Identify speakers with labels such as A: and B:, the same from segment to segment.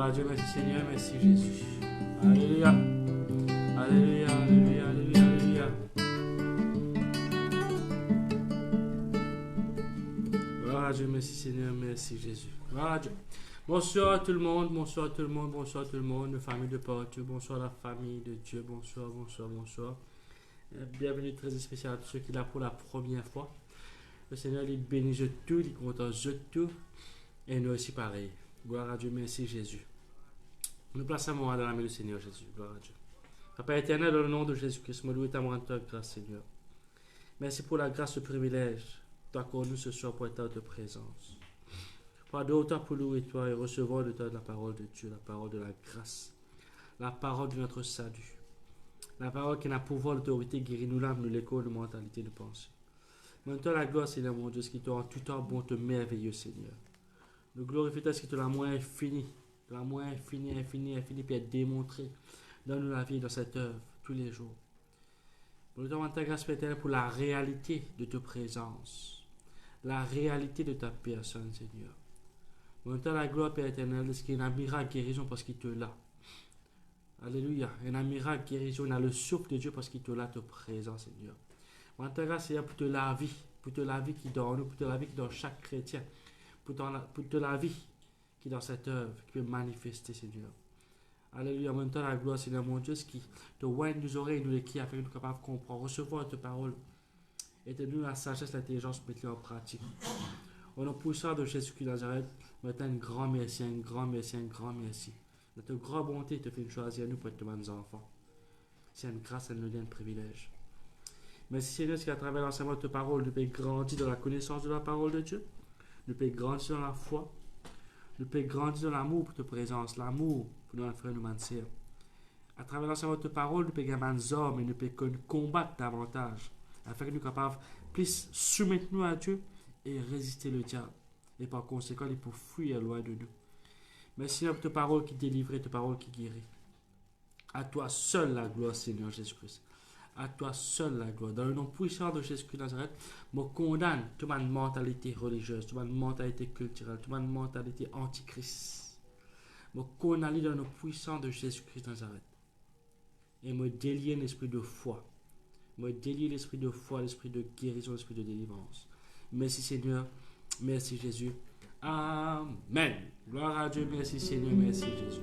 A: à Dieu, merci Seigneur, merci Jésus. Alléluia. Alléluia, alléluia, alléluia, alléluia. Gloire à Dieu, merci Seigneur, merci Jésus. Gloire à Dieu. Bonsoir à tout le monde, bonsoir à tout le monde, bonsoir à tout le monde, de famille de partout, bonsoir à la famille de Dieu, bonsoir, bonsoir, bonsoir. Bienvenue très spécial à tous ceux qui sont là pour la première fois. Le Seigneur, il bénit je tout, il content je tout, et nous aussi pareil. Gloire à Dieu, merci Jésus. Nous plaçons dans la main du Seigneur Jésus, gloire à Dieu. Papa éternel, dans le nom de Jésus-Christ, me loue ta grâce, Seigneur. Merci pour la grâce, le privilège d'accorder nous ce soir pour être en ta présence. Pas d'autant pour louer toi et recevoir de toi la parole de Dieu, la parole de la grâce, la parole de notre salut, la parole qui n'a pouvoir, l'autorité, guérir nous l'âme, nous l'écho, de mentalité, de pensée. Maintenant la gloire, Seigneur mon Dieu, ce qui te rend tout en bon, te merveilleux, Seigneur. Nous glorifions ce qui te l'amour infini, puis être démontré dans la vie, dans cette œuvre, tous les jours. Nous te demandons ta grâce éternelle pour la réalité de ta présence, la réalité de ta personne, Seigneur. Maintenant la gloire, Père éternel, ce qui est un miracle guérison parce qu'il te l'a. Alléluia. Un miracle guérison, on a le souffle de Dieu parce qu'il te l'a, te présent, Seigneur. Maintenant grâce, Seigneur, pour te la vie qui est dans nous, pour te la vie qui est dans chaque chrétien, pour te la vie qui est dans cette œuvre, qui peut manifester, Seigneur. Alléluia. Maintenant la gloire, Seigneur mon Dieu, ce qui te oigne nos oreilles, nous les qui afin que nous capables de comprendre, recevoir ta parole. Et de nous la sagesse, l'intelligence, mettre en pratique. Au nom puissant de Jésus-Christ de Nazareth, maintenant un grand merci, un grand merci, un grand merci. Notre grande bonté te fait choisir nous pour être nos enfants. C'est une grâce, un lien, un privilège. Merci Seigneur, qu'à travers l'enseignement de ta parole, nous pouvons grandir dans la connaissance de la parole de Dieu. Nous pouvons grandir dans la foi. Nous pouvons grandir dans l'amour pour ta présence, l'amour pour nos frères et nos sœurs. À travers l'enseignement de ta parole, nous pouvons gagner des hommes et nous pouvons combattre davantage, afin que nous soyons capables plus soumettre nous à Dieu et résister le diable. Et par conséquent, il peut fuir loin de nous. Merci pour ta parole qui délivre, ta parole qui guérit. À toi seul la gloire, Seigneur Jésus-Christ. À toi seul la gloire. Dans le nom puissant de Jésus-Christ de Nazareth, je condamne toute ma mentalité religieuse, toute ma mentalité culturelle, toute ma mentalité antichrist. Je condamne dans le nom puissant de Jésus-Christ de Nazareth. Et me délier l'esprit de foi. Me délier l'esprit de foi, l'esprit de guérison, l'esprit de délivrance. Merci Seigneur. Merci Jésus. Amen. Gloire à Dieu. Merci Seigneur. Merci Jésus.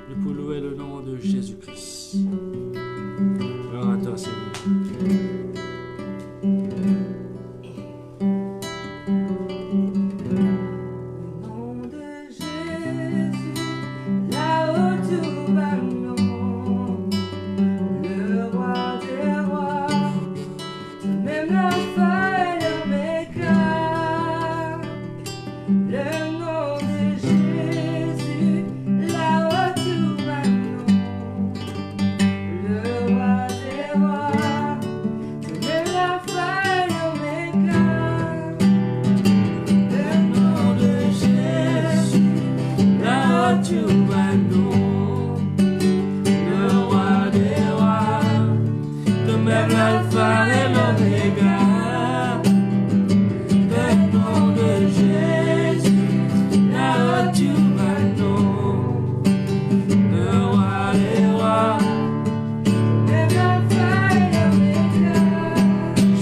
A: Nous pouvons louer le nom de Jésus-Christ. Gloire à toi Seigneur.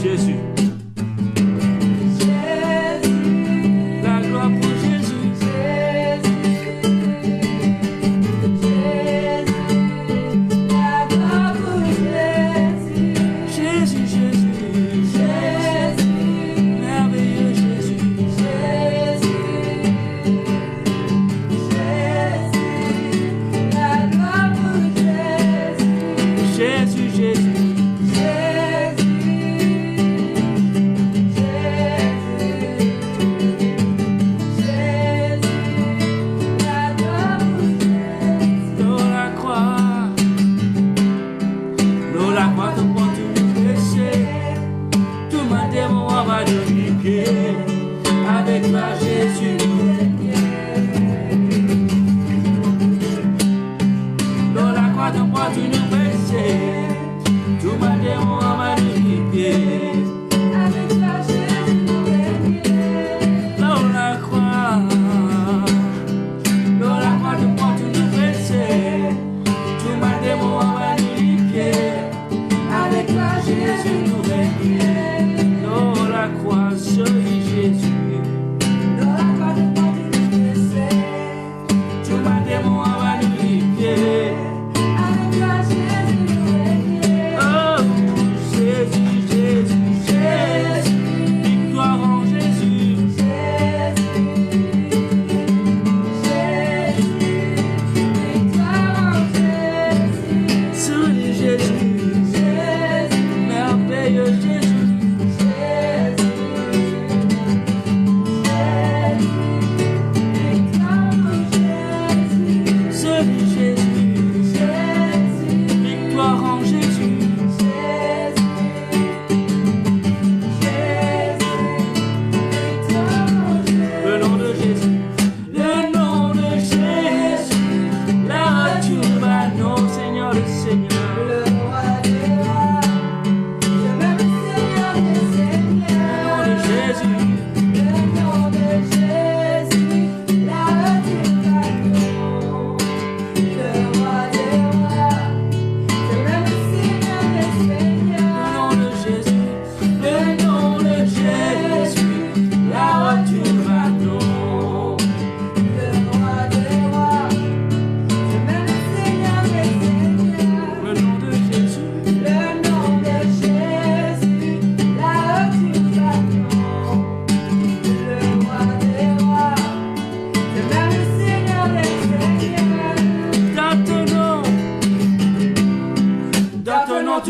B: Jésus,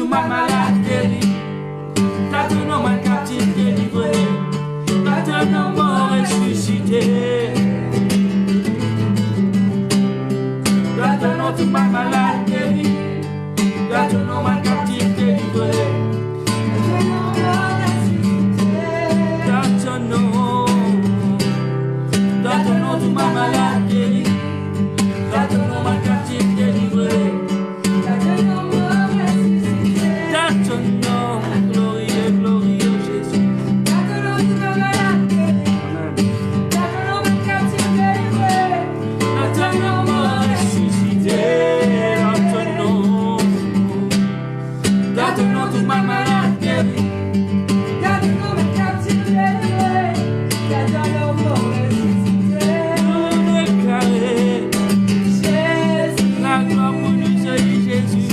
A: tout mal malade guéri. Dans ton nom, mal captif délivré. Dans ton nom, mort ressuscité. Dans ton nom, tout mal malade guéri. Dans ton nom, mal captif délivré. Dans ton nom, tout mal malade guéri. Dans ton nom, mal captif délivré. Dans ton nom, glorieux, glorieux Jésus. Dans ton nom, mort ressuscité. Dans ton nom, tout mal malade guéri. La gloire pour nous, Jésus.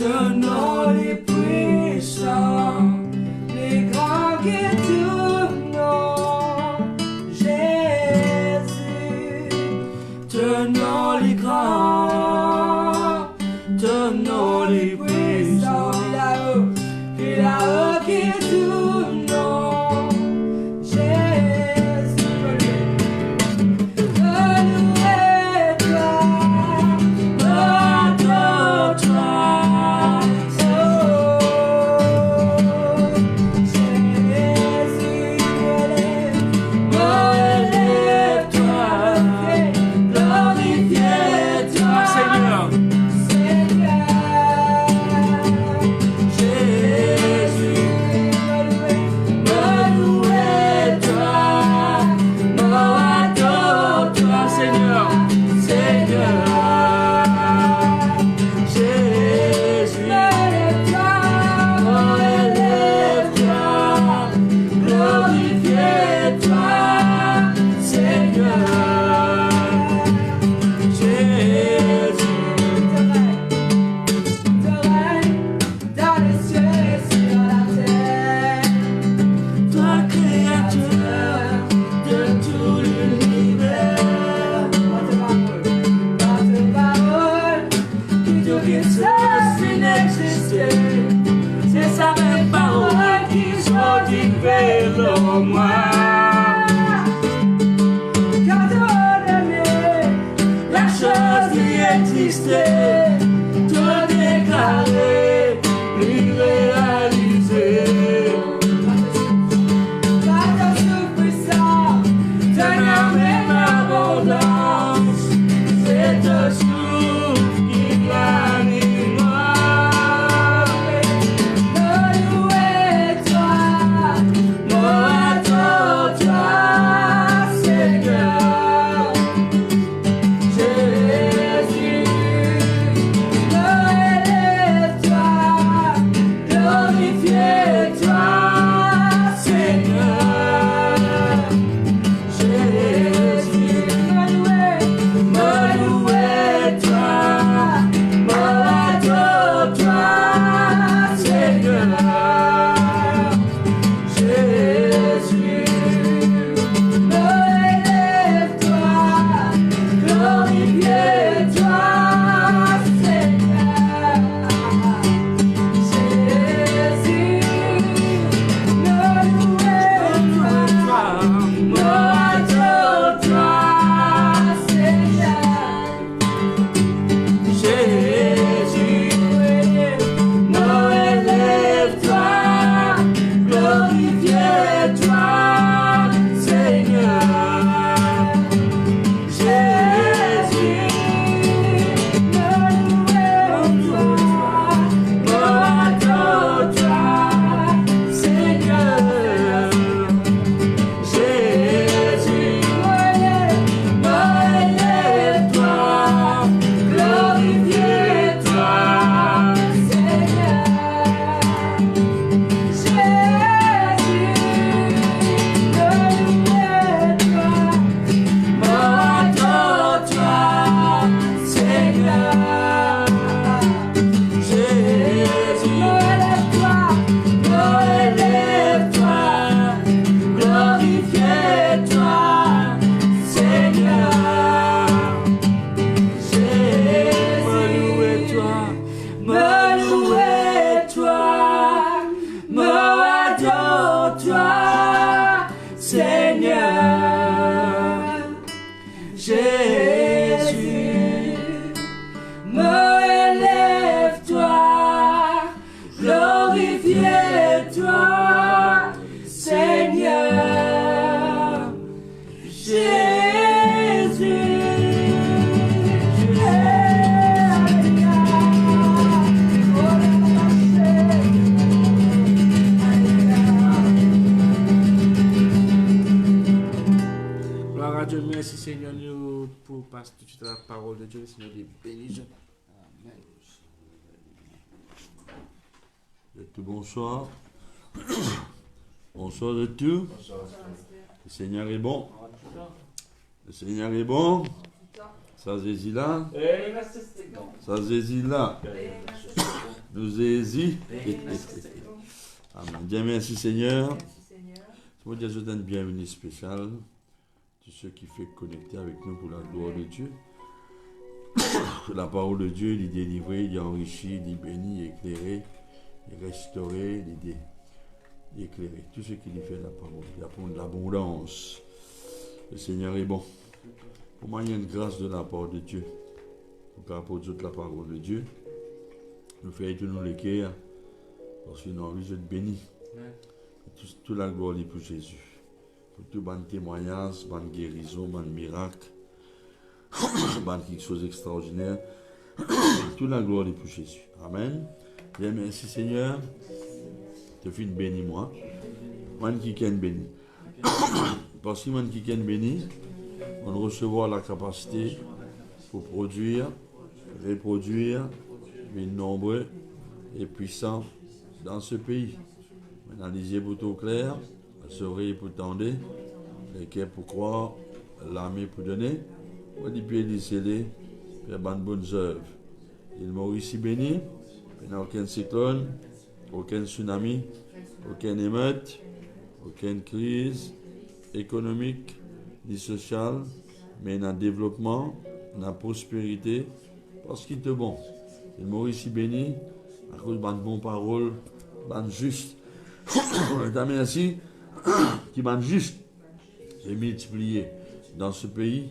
B: ton nom est puissant, les grands qui ton nom, Jésus. Ton nom est grand, ton nom est puissant, puis là-haut qui ton nom, Jésus.
C: Bonsoir. Bonsoir de tous. Le Seigneur est bon. Le Seigneur est bon. Ça zézit là. Ça zézit là. nous hésite. Amen. Bien, merci Seigneur.
B: Merci Seigneur.
C: Je vous dis je donne une bienvenue spéciale. Tous ceux qui font connecter avec nous pour la gloire de Dieu. La parole de Dieu, il est délivré, il est enrichi, il est béni, il est éclairé, il est restauré, il est éclairé. Tout ce qu'il fait la parole, il apporte de l'abondance. Le Seigneur est bon. Pour moi, il y a une grâce de la part de Dieu. Pour apporter toute la parole de Dieu. Nous faisons tout nous l'équerre. Parce que nous avons besoin de béni. Toute la gloire est pour Jésus. Pour tout bon témoignage, bonne guérison, bon miracle, bonne quelque chose d'extraordinaire. Toute la gloire est pour Jésus. Amen. Bien, merci Seigneur. Tu fais béni moi. Moi qui est béni. Parce que moi qui est béni, on recevoir la capacité pour produire, reproduire, mais nombreux et puissants dans ce pays. Maintenant, les yeux pour tout clair, les oreilles pour tendre, les cœurs pour croire, l'âme pour donner, les pieds les sceller, faire de bonnes œuvres. Il m'a ici béni, il n'y a aucun cyclone, aucun tsunami, aucune émeute, aucune crise économique ni sociale, mais dans le développement, dans la prospérité, parce qu'il est bon. Il m'a ici béni, à cause de bonnes paroles, bonnes justes. Merci, qui bonnes justes, c'est multiplié dans ce pays.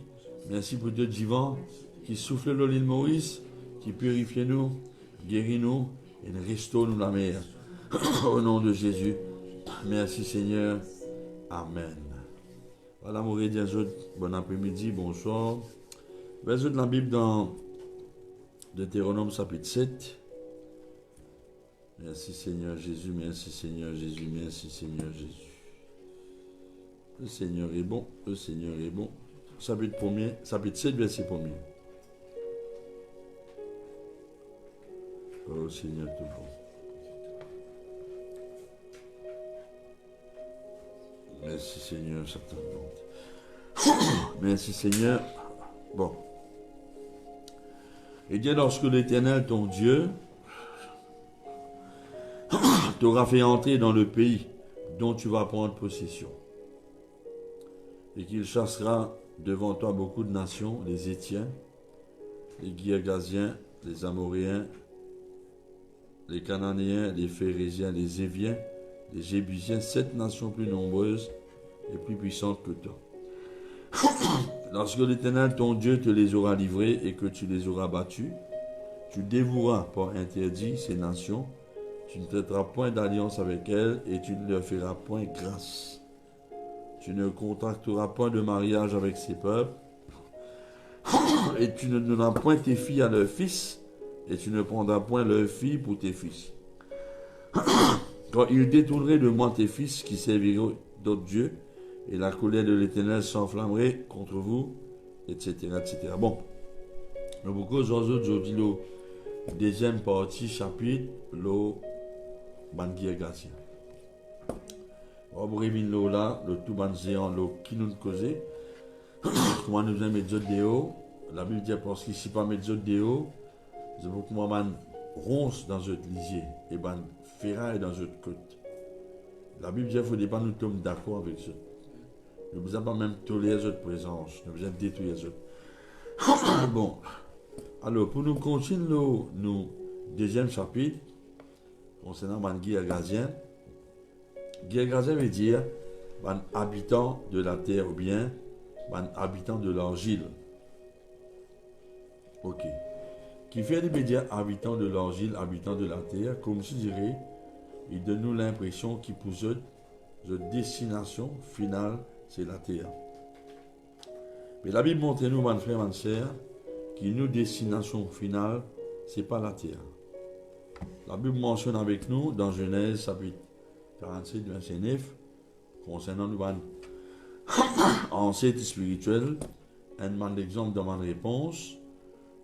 C: Merci pour Dieu vivant qui souffle dans l'île Maurice, qui purifie nous, guérit nous et restaure nous la mer. Au nom de Jésus. Merci Seigneur. Amen. Voilà, mon rédien, bon après-midi, bonsoir. Verset de la Bible dans Deutéronome chapitre 7. Merci Seigneur Jésus, merci Seigneur Jésus, merci Seigneur Jésus. Le Seigneur est bon, le Seigneur est bon. Chapitre 7, verset 1er. Oh Seigneur tout bon. Merci Seigneur, certainement. Merci Seigneur. Bon. Et bien lorsque l'Éternel, ton Dieu, t'aura fait entrer dans le pays dont tu vas prendre possession, et qu'il chassera devant toi beaucoup de nations, les Étiens, les Girgasiens, les Amoréens, les Cananéens, les Phérésiens, les Éviens, les Jébusiens, 7 nations plus nombreuses et plus puissantes que toi. Lorsque l'Éternel, ton Dieu, te les aura livrés et que tu les auras battus, tu dévoueras par interdit ces nations, tu ne traiteras point d'alliance avec elles et tu ne leur feras point grâce. Tu ne contracteras point de mariage avec ces peuples et tu ne donneras point tes filles à leurs fils et tu ne prendras point leurs filles pour tes fils. Quand ils détourneraient de moi tes fils qui serviront d'autres dieux, et la colère de l'Éternel s'enflammerait contre vous, etc., etc. Bon, nous beaucoup aujourd'hui le deuxième partie chapitre, le Bandiagatien. On va revenir là, le tout banzéant, le qui nous causait. Comment nous aimons mettre des hauts, la Bible dit parce qu'ici pas mettre des hauts, c'est pour que moi ronce dans notre lisier et ban ferraille dans notre côte. La Bible dit qu'il ne faut pas nous tomber d'accord avec ça. Nous ne pouvons pas même tolérer notre présence, nous devons détruire ça. Bon, alors pour nous continuer nos deuxième chapitre concernant les Girgasiens. Girgasien veut dire habitant de la terre ou bien habitant de l'argile. Ok. Qui fait l'immédiat habitant de l'argile, habitant de la terre, comme je dirais, il donne nous l'impression qu'il pousse notre destination finale, c'est la terre. Mais la Bible montre nous, mes frères, mes sœurs, que notre destination finale, c'est pas la terre. La Bible mentionne avec nous dans Genèse chapitre 47, verset 9, concernant nous ancêtres spirituels, un exemple dans ma réponse.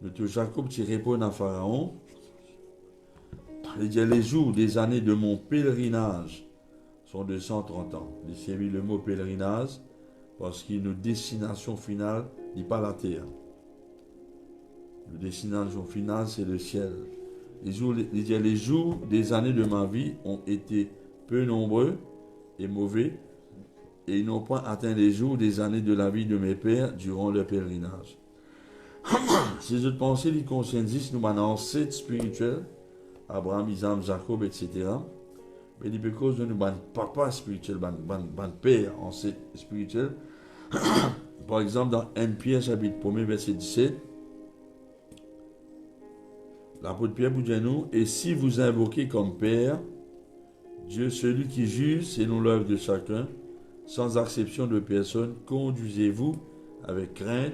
C: Notre Jacob qui répond à Pharaon, il dit les jours des années de mon pèlerinage sont de 130 ans. Il servi le mot pèlerinage parce que notre destination finale n'est pas la terre. Notre destination finale c'est le ciel. Les jours des années de ma vie ont été peu nombreux et mauvais, et ils n'ont pas atteint les jours des années de la vie de mes pères durant leur pèlerinage. Si je pensais les consciences, nous avons ancêtres spirituels, Abraham, Isaac, Jacob, etc. Mais c'est parce que nous avons papa spirituel, nous père ancêtre spirituel. Par exemple, dans 1 Pierre, chapitre 1, verset 17, l'apôtre Pierre vous dit nous, et si vous invoquez comme Père, Dieu, celui qui juge selon l'œuvre de chacun, sans exception de personne, conduisez-vous avec crainte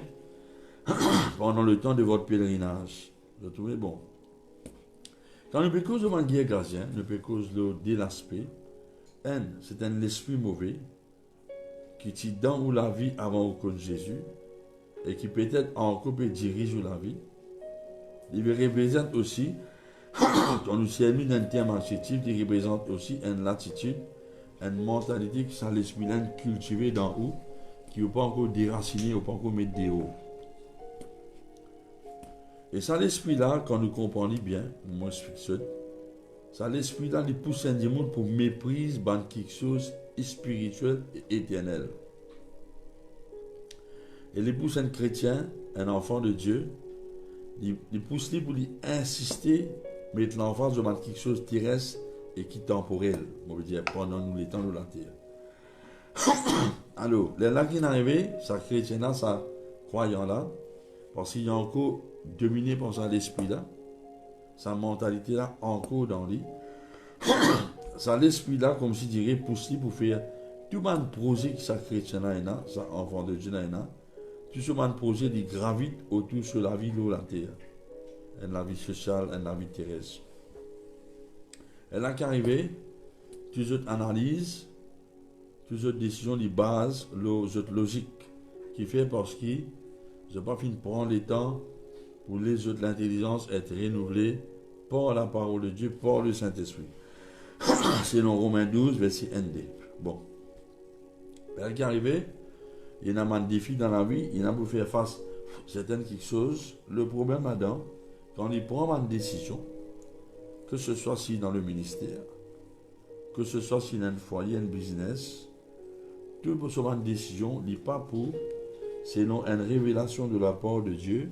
C: pendant le temps de votre pèlerinage. Vous trouvez bon. Quand nous pécons de guerre gazien, nous pécons de l'aspect, c'est un esprit mauvais qui tient dans la vie avant au compte Jésus et qui peut-être encore peut diriger la vie. Il représente aussi, quand nous sommes mis dans un terme adjectif, il représente aussi une attitude, une mentalité qui sont l'esprit cultivé dans où, qui n'est pas encore déraciné, ou pas encore mettre des hauts. Et ça, l'esprit-là, quand nous comprenons bien, moi je suis seul, ça, l'esprit-là, il pousse un monde pour méprise quelque chose spirituel et éternel. Et il pousse un chrétien, un enfant de Dieu, il pousse lui pour lui insister, mettre l'enfance de quelque chose terrestre et qui est temporel. On veut dire pendant nous les temps de la terre. Alors, les là qui est arrivé, ça chrétien-là, ça croyant-là, parce qu'il y a encore dominé par ça l'esprit-là, sa mentalité-là encore dans lui. Ça l'esprit-là, comme si dirait, pousse lui pour faire tout le projet que ça chrétien-là, ça enfant de Dieu-là, tout ce projet qui gravite autour de la vie de la terre, la vie sociale, la vie terrestre. Et là qu'arrivé, toutes les analyses, toutes les décisions, les bases, les autres logiques, qui fait parce que je n'ai pas fini de prendre le temps pour les autres l'intelligence être renouvelée par la parole de Dieu, par le Saint-Esprit. Selon Romains 12, verset 1d. Bon. Et là qu'arrivé, il y a un défi dans la vie, il y a pour faire face à certaines quelque chose. Le problème là-dedans, quand il prend une décision, que ce soit si dans le ministère, que ce soit si dans un foyer, un business, tout pour une décision, il n'est pas pour, selon une révélation de la part de Dieu,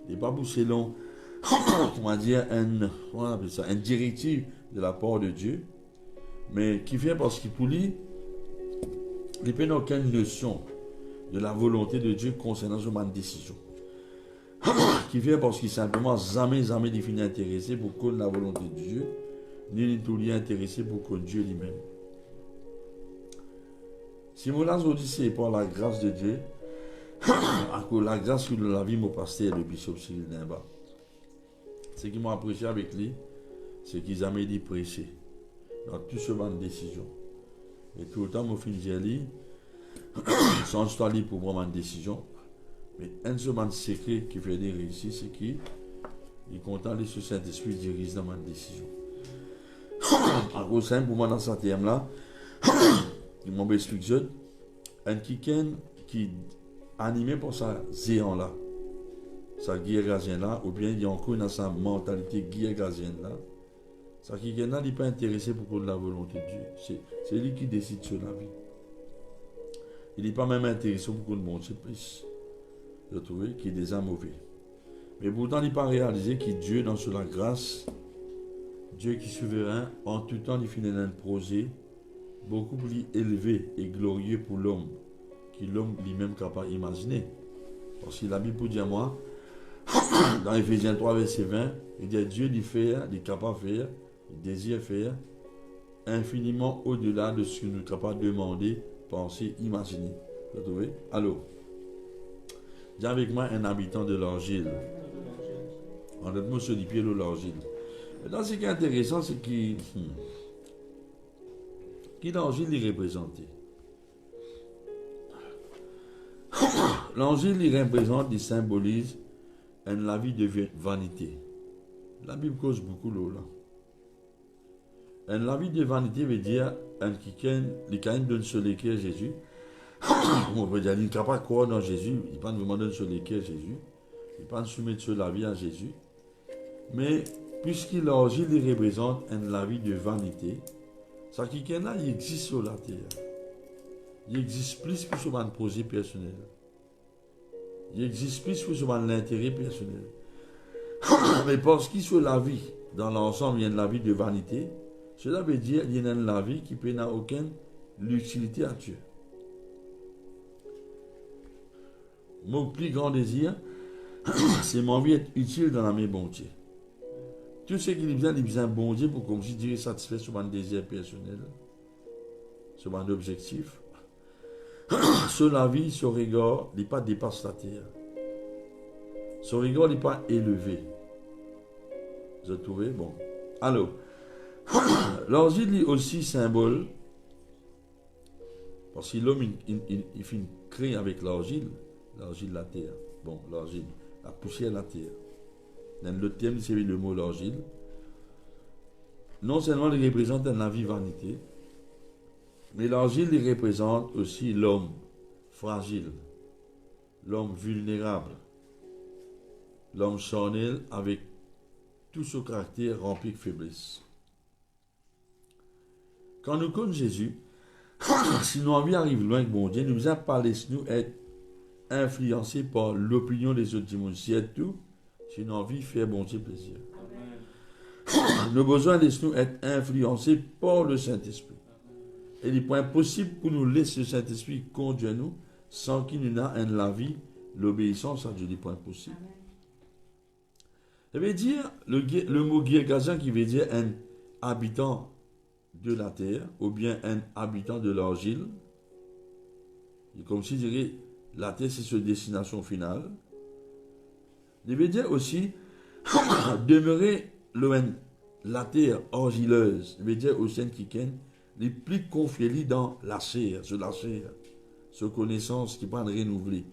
C: il n'est pas pour selon, comment dire, une directive de la part de Dieu, mais qui vient parce qu'il pour lui, il n'a aucune notion de la volonté de Dieu concernant une décision. Qui vient parce qu'il simplement jamais défini intéressé pour connaître la volonté de Dieu, ni tout lui intéressé pour connaître Dieu lui-même. Si mon aujourd'hui c'est par la grâce de Dieu, à cause de la grâce de la vie, mon pasteur, le bishop Cyril Nimba, ce qui m'a apprécié avec lui, c'est qu'ils jamais dit prêcher dans tout ce genre de décision. Et tout le temps, mon fils dit, sans histoire pour prendre une décision, mais un seul secret qui fait des réussir, c'est qu'il est content de ce Saint-Esprit dirige dans ma décision. En gros, simple pour moi dans ce terme-là, il m'a expliqué un quelqu'un qui est animé par sa zéan-là, sa guerre gazienne-là, ou bien il y a encore dans sa mentalité guerre gazienne-là, ça quelqu'un-là n'est pas intéressé pour la volonté de Dieu. C'est lui qui décide sur la vie. Il n'est pas même intéressé pour le monde, c'est plus. De trouver qu'il est déjà mauvais. Mais pourtant, il n'est pas réalisé que Dieu, dans la grâce, Dieu qui est souverain, en tout temps, il finit un projet beaucoup plus élevé et glorieux pour l'homme, que l'homme lui-même capable d'imaginer. Parce que la Bible peut dire moi, dans Éphésiens 3, verset 20, il dit Dieu dit faire, il est capable de faire, il désire faire, infiniment au-delà de ce que nous sommes capables de demander, penser, imaginer. Vous trouvez? Alors, j'ai avec moi un habitant de l'Argile. Honnêtement, sur les pieds de l'Argile. Maintenant, ce qui est intéressant, c'est qui l'Argile est représenté. L'Argile, il représente, il symbolise la vie de vanité. La Bible cause beaucoup l'eau là. La vie de vanité veut dire qui donne sur les cœurs Jésus. On peut dire, il n'est pas capable de croire dans Jésus, il ne peut pas demander sur les cœurs Jésus, il ne peut pas soumettre sur la vie à Jésus. Mais puisque l'argile il représente la vie de vanité, ça qui est là, il existe sur la terre. Il existe plus que sur un projet personnel. Il existe plus que sur l'intérêt personnel. Mais parce qu'il sur la vie, dans l'ensemble, il y a la vie de vanité, cela veut dire qu'il y a la vie qui n'a aucune utilité à Dieu. Mon plus grand désir, c'est mon vie être utile dans la main bon Dieu. Tout ce qu'il a besoin de bon Dieu pour, comme je dirais, satisfaire sur mon désir personnel, sur mon objectif. Sur la vie, son regard n'est pas dépasse la terre. Son regard n'est pas élevé. Vous avez trouvé? Bon. Alors, l'argile est aussi symbole, parce que l'homme, il fait une crée avec l'argile de la terre. Bon, l'argile, la poussière de la terre. Dans le thème, c'est le mot l'argile. Non seulement il représente la vie vanité, mais l'argile il représente aussi l'homme fragile, l'homme vulnérable, l'homme charnel avec tout ce caractère rempli de faiblesse. Quand nous connaissons Jésus, si nos envies arrivent loin que bon Dieu, nous a pas laissé nous être influencés par l'opinion des autres dimanches. C'est tout, si nos envies faire bon Dieu plaisir. Nos besoins laissent nous être influencés par le Saint-Esprit. Et il n'est pas impossible pour nous laisser le Saint-Esprit conduire nous sans qu'il nous ait la vie, l'obéissance à Dieu. Il n'est pas impossible. Ça veut dire, le mot Girgazan qui veut dire un habitant de la terre ou bien un habitant de l'argile. Comme si je dirais, la terre c'est sa destination finale. Il veut dire aussi demeurer loin la terre argileuse. Il veut dire au sein qui ken les plus confiés dans la chair, sur la chair, sur connaissance qui va renouveler.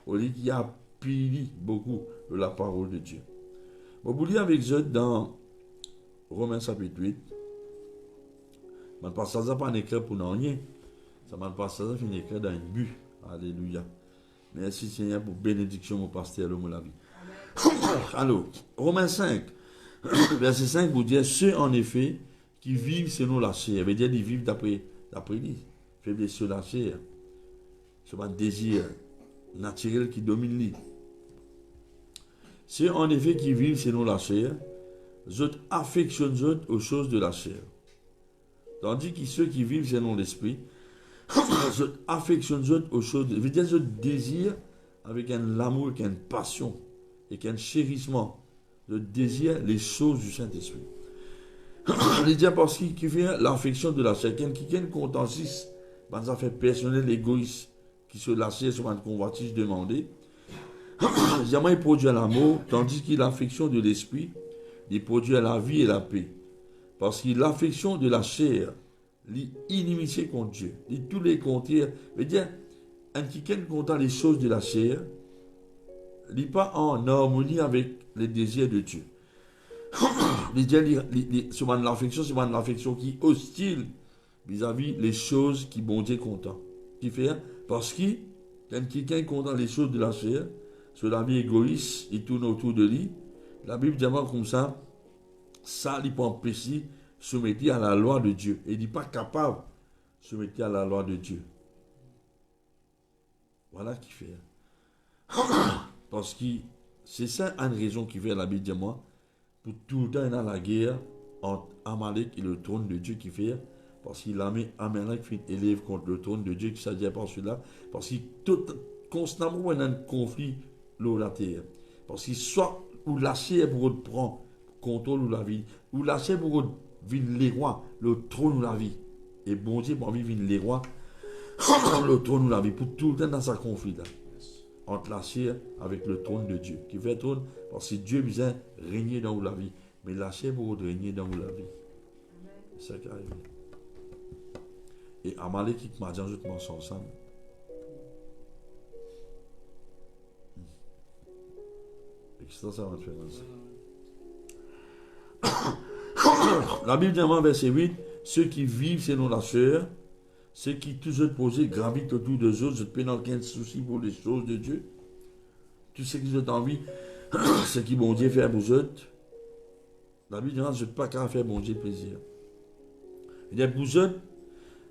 C: Au lieu qui a pili beaucoup de la parole de Dieu. Bon, vous lisez avec eux dans Romains chapitre 8. Je ne passe pas un écrit pour rien. Ça ne passe pas un écrit dans un but. Alléluia. Merci Seigneur pour bénédiction, mon pasteur, le mot la vie. Alors, Romains 5, verset 5, vous dit ceux en effet qui vivent selon la chair. Ça veut dire qu'ils vivent d'après lui. Faiblesse sur la chair. C'est un désir naturel qui domine lui. Ceux en effet qui vivent selon la chair, ils affectionnent aux choses de la chair. Tandis que ceux qui vivent selon l'esprit, ils affectionnent aux choses de l'esprit. Ils désirent avec un amour, avec une passion, avec un chérissement. Ils désirent les choses du Saint-Esprit. Il dit parce qu'il fait l'affection de la chair. Quelqu'un qui contensise dans des affaires personnelles, égoïstes, qui se lâche sur un convoitise demandé. Il produit l'amour, tandis que l'affection de l'esprit, il produit la vie et la paix. Parce que l'affection de la chair, l'inimitié contre Dieu, tous les contraires, veut dire, un quelqu'un content les choses de la chair, il n'est pas en harmonie avec les désirs de Dieu. L'affection, c'est une affection qui est hostile vis-à-vis les choses qui bon Dieu content. Qui fait, parce que quand quelqu'un content les choses de la chair, sur la vie égoïste, il tourne autour de lui. La Bible dit comme ça il peut empêcher de se mettre à la loi de Dieu. Et il n'est pas capable de se mettre à la loi de Dieu. Voilà qui fait. Parce que c'est ça une raison qui fait la Bible dit moi, pour tout le temps il y a la guerre entre Amalek et le trône de Dieu qui fait. Parce qu'il a mis Amalek fait élève contre le trône de Dieu qui s'agit par cela. Parce qu'il constamment il y a un conflit dans la terre. Parce que soit ou lâcher pour prendre contrôle de la vie, ou lâcher pour vivre les rois, le trône de la vie. Et bon Dieu pour vivre les rois, le trône de la vie, pour tout le temps dans sa conflit là. Entre la chair avec le trône de Dieu. Qui fait trône, parce que Dieu vient régner dans la vie. Mais la chair pour régner dans la vie. C'est ça qui arrive. Et Amalek qui m'a dit justement ensemble. Et ça va te faire ainsi. La Bible dit en verset 8, ceux qui vivent selon la chair, ceux qui tous autres posés gravitent autour d'eux autres, je ne peux aucun souci pour les choses de Dieu. Tout ce qui ont envie, ce qui bon Dieu fait pour eux, La Bible dit, je ne pas qu'à faire bon Dieu plaisir. Il dit,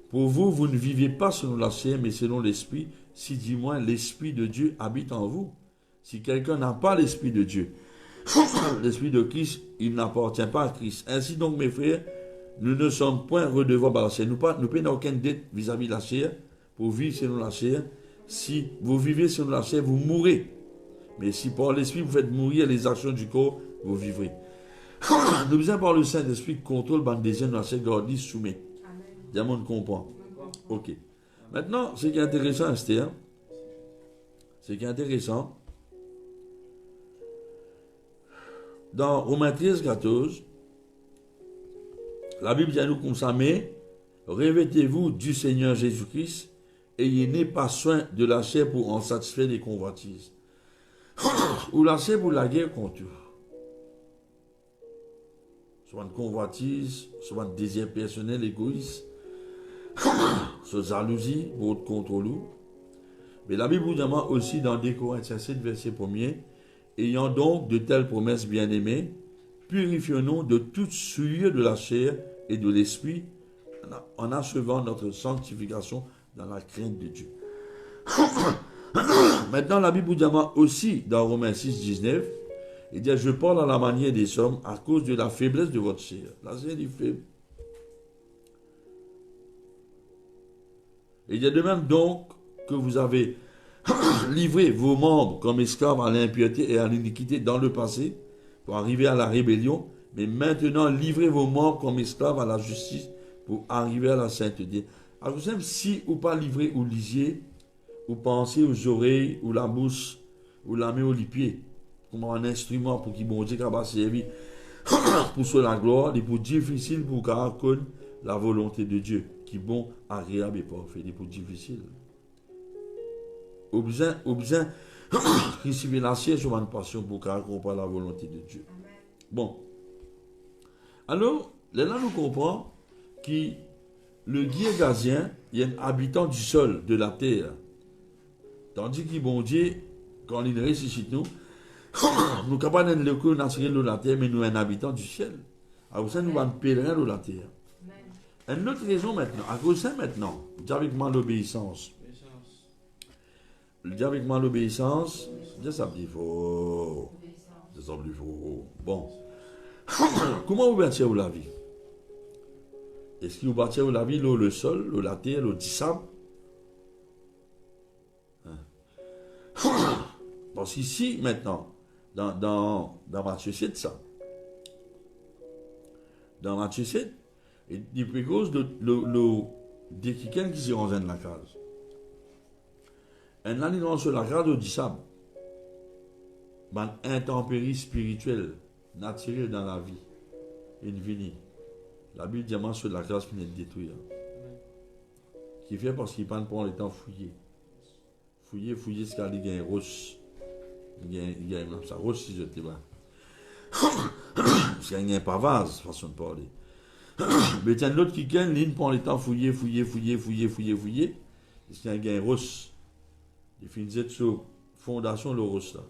C: pour vous, vous ne vivez pas selon la chair, mais selon l'esprit, si du moins l'esprit de Dieu habite en vous. Si quelqu'un n'a pas l'esprit de Dieu, l'esprit de Christ, il n'appartient pas à Christ. Ainsi donc, mes frères, nous ne sommes point redevables par la chair. Nous payons aucune dette vis-à-vis de la chair pour vivre selon la chair. Si vous vivez selon la chair, vous mourrez. Mais si par l'esprit vous faites mourir les actions du corps, vous vivrez. Nous besoin par le Saint-Esprit qui contrôle le désir de la chair, garde soumet. Diamant comprend. Ok. Maintenant, ce qui est intéressant, Esther, dans Romains 13, 14, la Bible dit à nous comme ça, mais revêtez-vous du Seigneur Jésus-Christ, et n'ayez pas soin de la chair pour en satisfaire les convoitises. Ou la chair pour la guerre contre vous. Soit une convoitise, soit un désir personnel, égoïste, soit jalousie, votre contrôle. Mais la Bible vous demande aussi dans 2 Corinthiens 7, verset 1er, ayant donc de telles promesses bien-aimées, purifions-nous de toute souillure de la chair et de l'esprit, en achevant notre sanctification dans la crainte de Dieu. Maintenant, la Bible vous demande aussi dans Romains 6, 19, il dit, je parle à la manière des hommes à cause de la faiblesse de votre chair. La chair est faible. Il dit de même donc que vous avez livré vos membres comme esclaves à l'impureté et à l'iniquité dans le passé pour arriver à la rébellion, mais maintenant livrez vos membres comme esclaves à la justice pour arriver à la sainteté. Alors vous savez, si ou pas livré ou lisier, ou pensez aux oreilles, ou la bouche, ou la main ou les pieds, comme un instrument pour qu'il bon Dieu capable servir pour sur la gloire, et pour difficile pour qu'on connaisse la volonté de Dieu, qui est bon, agréable et parfait, et pour difficile. Au besoin, recevoir la chair sur une passion pour qu'on comprenne la volonté de Dieu. Bon. Alors, là, nous comprenons que le guerrier gazien, il y a un habitant du sol, de la terre. Tandis que bon Dieu, quand il ressuscite nous, nous sommes capables de le naturel de la terre, mais nous sommes un habitant du ciel. Alors ça, nous sommes pèlerins de la terre. Une autre raison maintenant, à cause de ça maintenant, Dieu avec moi l'obéissance. Dieu avec moi l'obéissance, Dieu ça plus faux. Dieu ça plus faux. Bon. Comment vous bâtir la vie? Est-ce que vous bâtir la vie, le sol, la terre, le sable? Parce qu'ici, maintenant, dans Matthieu 7, ça. Dans Matthieu 7, il dit cause de quelqu'un qui s'est rendu dans la case. Un aliment sur la case, du sable. Une intempérie spirituelle, naturelle dans la vie. Une vie. La Bible dit sur la case qui est détruite. Qui fait parce qu'il ne prend le temps de fouiller. Fouiller, ce qu'il y a un roche. Il y a un roche si je te dis. Parce qu'il y a un pavage, façon de parler. Mais il y a l'autre qui gagne, il prend le temps de fouiller. Parce qu'il y a un roche. Il finit sur la fondation de roche là.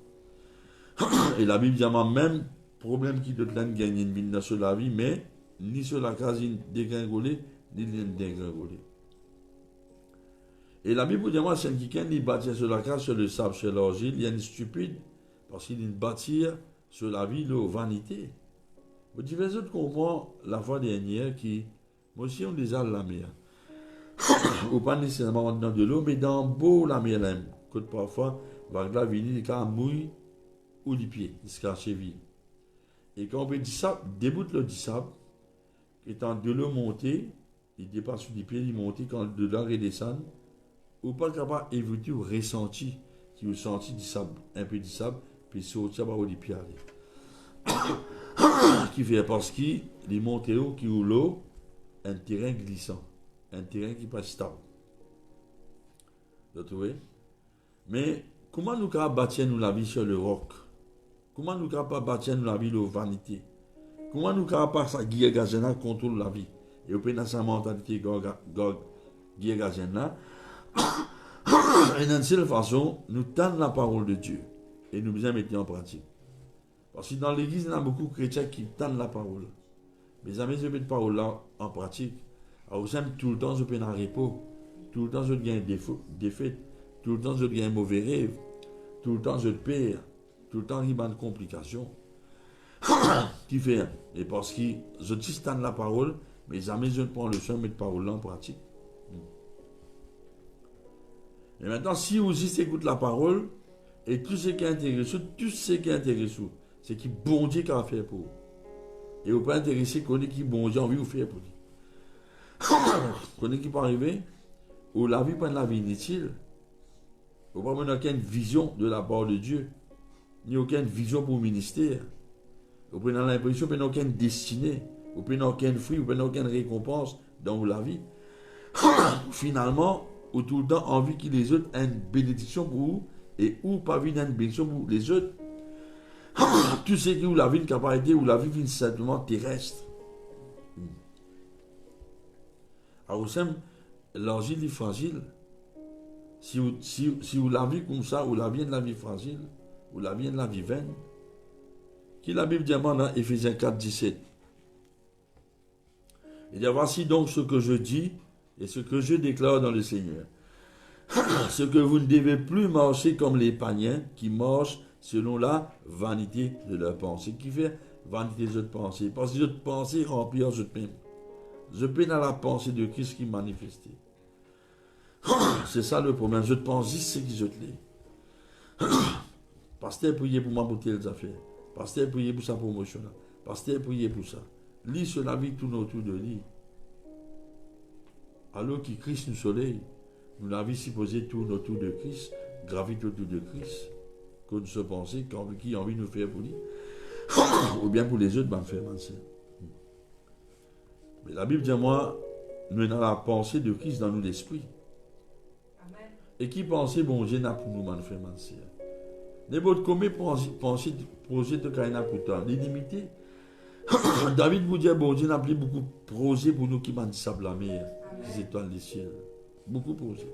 C: Et la Bible dit même problème qui te donne gagner une mine sur la vie, mais ni sur la case dégringolée, ni dégringolée. Et la Bible dit moi, c'est quelqu'un qui bâtit sur la case, sur le sable, sur l'argile, il y a une stupide, parce qu'il bâtit sur la vie, la vanité. Vous dites, les autres comprennent la fois dernière qui, moi aussi, on les a la mer. Ou pas nécessairement dans de l'eau, mais dans beau la mer, là, que parfois, vague là, venir, les cas mouillent, ou les pieds, ils se cachent vie. Et quand on peut dire ça, déboute le sable, étant de l'eau montée, il dépasse sur les pieds, il monte, quand de l'eau redescend, ou pas capable d'éviter ou ressenti, qui vous senti du sable, un peu du sable, puis sortir par les pieds. Qui fait parce qu'il est monté haut, qui ou l'eau, un terrain glissant, un terrain qui n'est pas stable. Vous trouvez? Mais comment nous pouvons bâtir la vie sur le roc? Comment nous pouvons bâtir la vie sur la vanité? Comment nous pouvons pas ça guerre gazena contrôle la vie? Et au dans sa mentalité guerre gazena. Et d'une seule façon, nous tendons la parole de Dieu et nous bien mettre en pratique. Parce que dans l'église, il y a beaucoup de chrétiens qui tendent la parole. Mais jamais je mets de parole là en pratique. Alors, j'aime tout le temps, je peux en repos. Tout le temps, je gagne des défaites. Tout le temps, je gagne un mauvais rêve. Tout le temps, je perds. Tout le temps, il y a des complications. Qui fait? Et parce que je dis tendre la parole, mais jamais je ne prends le soin de mettre parole là en pratique. Et maintenant, si vous aussi écoutez la parole, et tout ce qui est intéressant, c'est qui bon Dieu qui a fait pour vous. Et vous pas intéressé qu'on est qui bon Dieu a envie de vous faire pour lui. Qu'on est qui peut arriver, ou la vie pas de la vie inutile, vous pas avoir aucune vision de la parole de Dieu, ni aucune vision pour le ministère. Vous prenez l'impression que vous n'avez aucune destinée, vous prenez aucun fruit, vous prenez aucune récompense dans la vie. Finalement, ou tout le temps envie que les autres aient une bénédiction pour vous, et ou pas vivre une bénédiction pour les autres. Tout ce qui ou la vie n'a pas été, ou la vie vient simplement terrestre. Alors, vous savez, l'argile est fragile. Si vous la vie comme ça, ou la vie de la vie fragile, ou la vie de la vie vaine, qui la Bible dit dans Éphésiens 4, 17. Il dit, voici donc ce que je dis et ce que je déclare dans le Seigneur. Ce que vous ne devez plus marcher comme les païens qui marchent selon la vanité de leur pensée. Qui fait vanité de votre pensée? Parce que votre pensée remplit en votre même. Je peine à la pensée de Christ qui manifesté. C'est ça le problème. Je pense juste ce qui je l'ai. Pasteur, priez pour m'apporter les affaires. Pasteur, priez pour sa promotion. Pasteur, priez pour ça. Lis sur la vie tourne autour de lui. Alors que Christ nous soleil, nous la vie supposée tourne autour de Christ, gravite autour de Christ, que nous se pensons qui a envie de nous faire pour lui, ou bien pour les autres, ben faire mentir. Mais la Bible dit moi, nous avons la pensée de Christ dans nous l'esprit. Et qui pensait bon Dieu n'a pour nous faire mentir. N'importe combien penser projet de Kaina pour toi, l'illimité. David vous dit bon Dieu n'a plus beaucoup projet pour nous qui m'ont dit la mer, les étoiles du ciel. Beaucoup projets.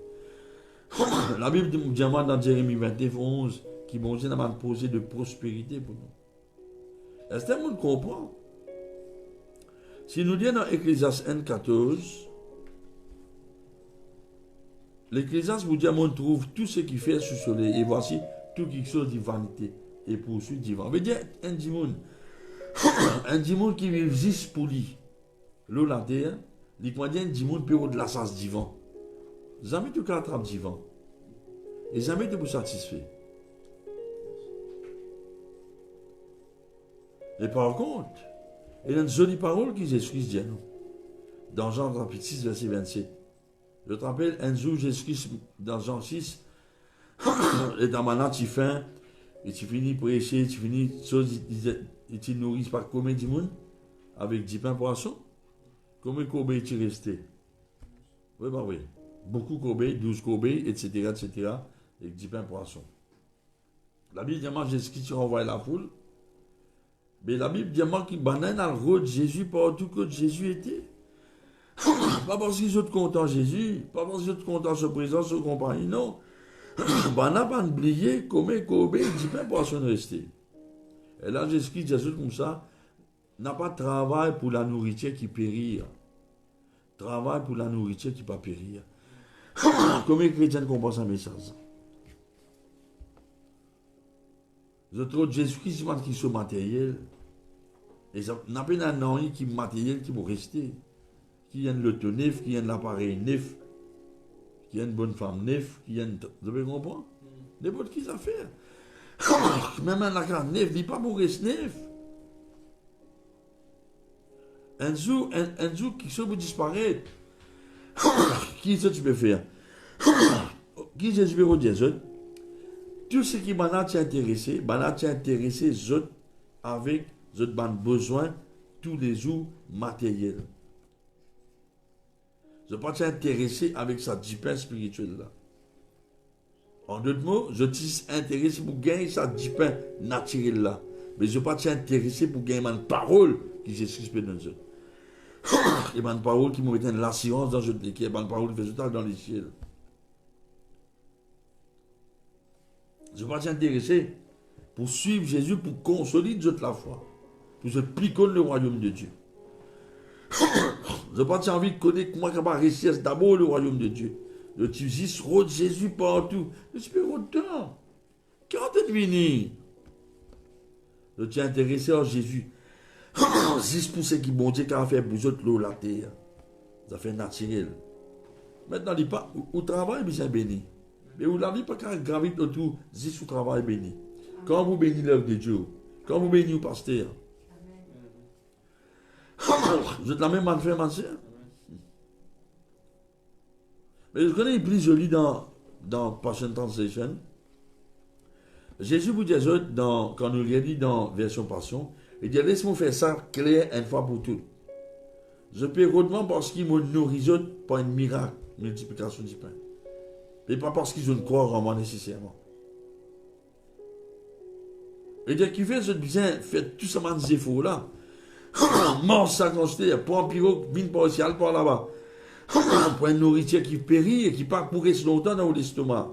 C: La Bible dit dans Jérémie 21, 11, qui bon Dieu n'a pas de projet de prospérité pour nous. Est-ce que tout le monde comprend? Si nous disons dans Ecclésiaste 1, 14, l'Ecclésiaste vous dit on trouve tout ce qui fait sous le soleil, et voici tout quelque chose de vanité et poursuite divin. On veut dire un dimon qui vit juste pour lui. L'eau la terre, il peut dire un dimon peut au de la sens divin. Jamais tu attrape divin. Et jamais tu peux satisfait. Et par contre, il y a une jolie parole qui Jésus-Christ dit à nous. Dans Jean chapitre 6, verset 27. Je te rappelle, un jour, Jésus-Christ, dans Jean 6, et dans maintenant, tu fais, et tu finis prêcher, tu finis, et tu nourris par combien de monde? Avec 10 pains poissons? Combien de corbées tu resté? Oui, bah oui. Beaucoup de corbées, 12 corbées, etc., avec 10 pains poissons. La Bible dit, moi, Jésus-Christ, tu renvoies la foule. Mais la Bible dit, moi, qui banane à le de Jésus partout que Jésus était. Pas parce qu'ils sont contents Jésus, pas parce qu'ils sont contents ce présent, ce compagnie, non. On n'a pas oublié combien combien dit pas poisson rester. Et là, Jésus dit comme ça, n'a pas de travail pour la nourriture qui périt. Travail pour la nourriture qui ne va pas périr. Combien de chrétiens comprennent ce message? Je trouve Jésus-Christ qui sont matériels. Et ça n'a pas un nom qui est matériel qui va rester. Qui a l'auto neuf, qui a l'appareil neuf, qui a une bonne femme neuf, qui a une... Vous avez compris? N'importe qui ça fait. Même un lacan neuf, il n'est pas pour rester neuf. Un jour, qui se vous disparaître. Qui est-ce que tu peux faire? Qui est-ce que tu peux dire? Tout ce qui m'a intéressé, avec besoin tous les jours matériels. Je ne suis pas intéressé avec sa discipline spirituelle là. En d'autres mots, je suis intéressé pour gagner sa discipline naturelle là. Mais je ne suis pas intéressé pour gagner une parole qui s'exprime dans Dieu. Et une parole qui me met l'assurance dans Dieu, qui est une parole qui fait dans les ciels. Je ne suis pas intéressé pour suivre Jésus, pour consolider la foi, pour se pliquer le royaume de Dieu. Je n'ai pas envie de connaître comment on va réussir d'abord le royaume de Dieu. Le Jésus rôde Jésus partout. Je suis autant. Quand est venu? Je suis intéressé à Jésus. Juste pour ce qui bon Dieu qui a fait pour autres l'eau la terre. Ça fait naturel. Maintenant, il dit pas, où travail bien béni. Mais où la vie pas qu'à graviter autour, juste où travail béni. Quand vous bénissez l'œuvre de Dieu, quand vous bénissez le pasteur, vous êtes la même man frère, ma soeur. Mais je connais plus joli dans Passion Translation. Jésus vous dit, quand nous lisons dans version Passion, il dit, laisse-moi faire ça clair une fois pour toutes. Je paie rudement parce qu'ils me nourrissent par un miracle, multiplication du pain. Mais pas parce qu'ils ont une croix en moi nécessairement. Et dès qu'il fait ce bien, fait tout ce man zéphor là. Mange sa quantité, prends un pirogue, vine par ici, par là-bas. Pour une nourriture qui périt et qui part pour rester longtemps dans l'estomac.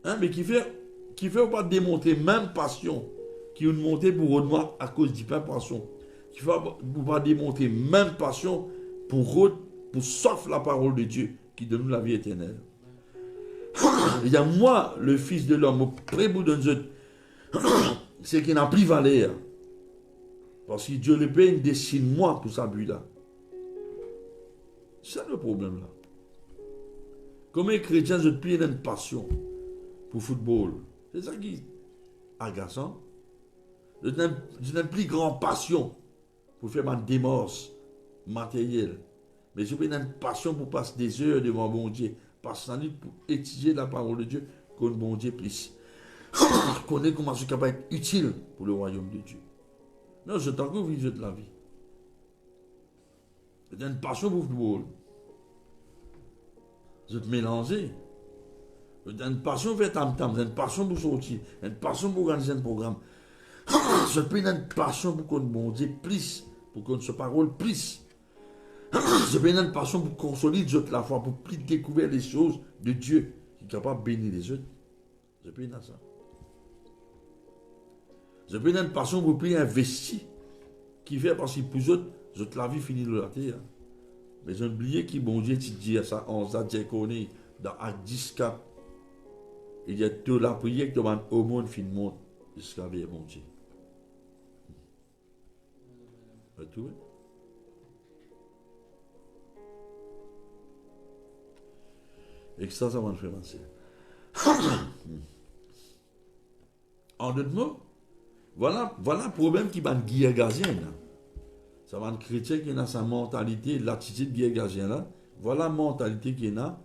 C: Hein, mais qui fait pas démontrer même passion qui ont monté pour Renoir à cause du pain passion. Qui fait pas démontrer même passion pour sauf la parole de Dieu qui donne nous la vie éternelle. Il y a moi, le Fils de l'homme, au prébou de Dieu, c'est qui n'a plus valeur. Parce que Dieu le paye, il dessine moi pour sa but là. C'est ça le problème là. Comme les chrétiens, je plie une passion pour le football. C'est ça qui est agaçant. Je n'ai une plus grande passion pour faire ma démence matérielle. Mais j'ai une passion pour passer des heures devant mon Dieu. Passer la nuit pour étudier la parole de Dieu qu'on bon Dieu plus. Connaître comment je suis capable d'être utile pour le royaume de Dieu. Non, je t'en trouve vivre de la vie. J'ai une passion pour le football. Je te mélanger. J'ai une passion pour faire tam-tam. J'ai une passion pour sortir. J'ai une passion pour organiser un programme. Je peux une passion pour qu'on bon Dieu plus. Pour qu'on se parole plus. Je peux une passion pour consolider la foi. Pour plus découvrir les choses de Dieu. Qui est capable de bénir les autres. Je peux une ça. Je peux une passion pour plus investir. Qui fait parce que pour eux, la vie finit de la terre. Mais j'ai oublié que bon Dieu dit ça, on s'est dit connu dans Acte 10-4. Il y a toute la prière qui demande au monde fin monde jusqu'à la vie, bon Dieu. Vous trouvez? Et ça va me faire penser. En d'autres mots, voilà le problème qui va guider gazien. Ça va un chrétien qui a sa mentalité, l'attitude guider gazien là. Voilà la mentalité qu'il a.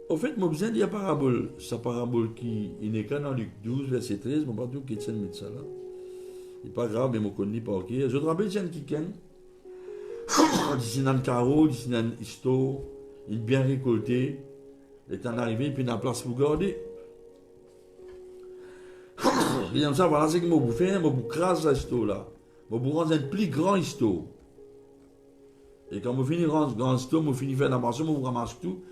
C: Au fait, moi, besoin de dire parabole. Sa parabole qui n'est qu'à dans Luc 12, verset 13. Je ne sais pas tout qui est de ça là. Ce n'est pas grave, mais je ne connais pas. Je te rappelle, c'est un qui d'ici dans le carreau, d'ici dans l'histoire, il est bien récolté. Il est en arrivé, puis il a la place pour garder. Et comme ça, voilà ce que je vais faire. Je vais craser cette histoire-là. Je vais rendre une plus grande histoire. Et quand je finis de rendre une grande histoire, je finis de faire la marche, je ramasse tout.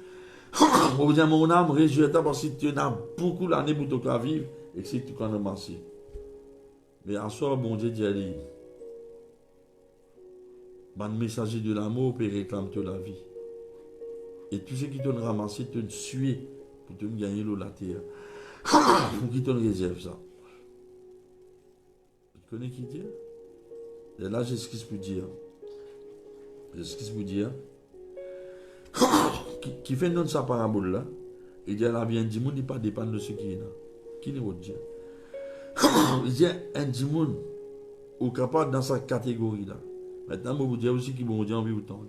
C: Je vais dire mon âme, réjouis-toi parce que tu as beaucoup d'années pour te vivre et que c'est tout qu'on a ramassé. Mais en soi, bon Dieu dit, allez, le messager de l'amour peut réclamer la vie. Et tout ce qui t'ont ramassé, te suit pour te gagner l'eau la terre. Pour qui t'en réserve ça. Tu connais qui dit? Et là, j'excuse pour dire. J'excuse pour dire. Qui fait non sa parabole là. Il dit, la vie, un dimoun, il pas dépend de ce qui est là. Qui n'est votre Dieu? Il dit, un dimoun, ou capable dans sa catégorie là. Maintenant, je vous dire aussi qu'il bon Dieu envie de vous tendre.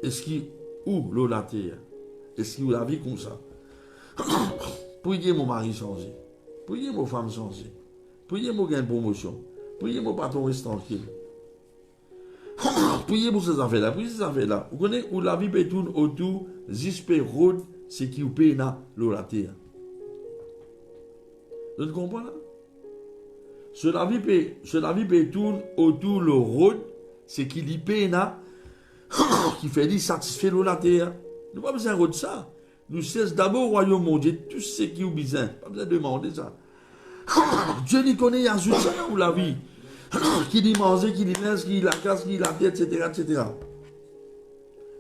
C: Est-ce qu'il ou l'eau la terre? Est-ce qu'il ou la vie comme ça? Priez mon mari changer. Priez mon femme changer. Priez mon gain de promotion. Priez mon patron reste tranquille. Priez pour ces affaires-là. Priez ces affaires-là. Vous connaissez où la vie peut tourner autour, j'espère road, c'est qui vous paye l'eau la terre. Vous comprenez là? Cela vie peut tourner autour le road, c'est qui lui paye qui fait lui satisfaire l'eau la terre. Nous n'avons pas besoin de ça. Nous cesse d'abord au royaume mon Dieu, tout ce qui est besoin. Pas besoin de demander ça. Dieu lui connaît, il y a juste ça dans la vie. Qui dit manger, qui dit linge, qui dit la casse, qui dit la tête, etc. etc.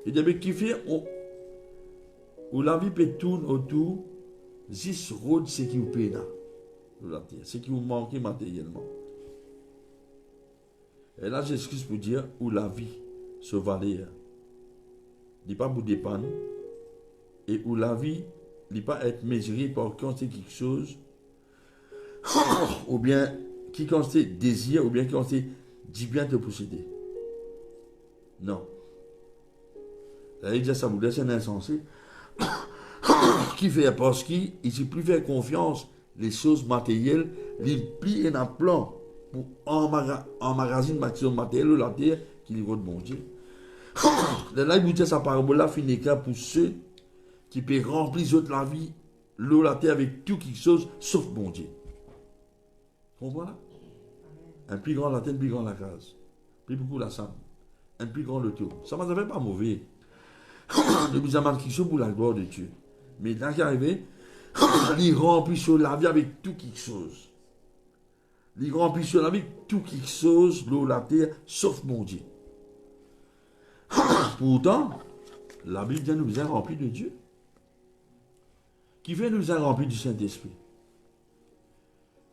C: Et bien, qui fait, où la vie peut tourner autour, juste road, c'est qui vous paye là. C'est qui vous manque matériellement. Et là, j'excuse pour dire où la vie se valait. Il n'est pas pour dépendre. Et où la vie n'est pas être mesurée par quand c'est quelque chose, ou bien qui quand c'est désir, ou bien quand c'est dit bien te posséder. Non. Là, il dit ça vous laisse un insensé. Qui fait parce qu'il ne plus faire confiance les choses matérielles, les plie un plan pour emmagasiner maximum matériel la terre qui est votre bon Dieu. Là, il vous dit sa parabole là, finit pour ceux qui peuvent remplir la vie, l'eau, la terre avec tout quelque chose, sauf bon Dieu. Comprenez? Un plus grand la terre, un plus grand la case. Plus beaucoup la somme. Un plus grand le tout. Ça ne m'avait pas mauvais. Nous vous amène quelque chose pour la gloire de Dieu. Mais là qui arrivé, il remplit sur la vie avec tout quelque chose. Il remplit sur la vie avec tout quelque chose, l'eau, la terre, sauf mon Dieu. Pourtant, la Bible nous a remplis de Dieu. Qui fait nous a remplis du Saint-Esprit.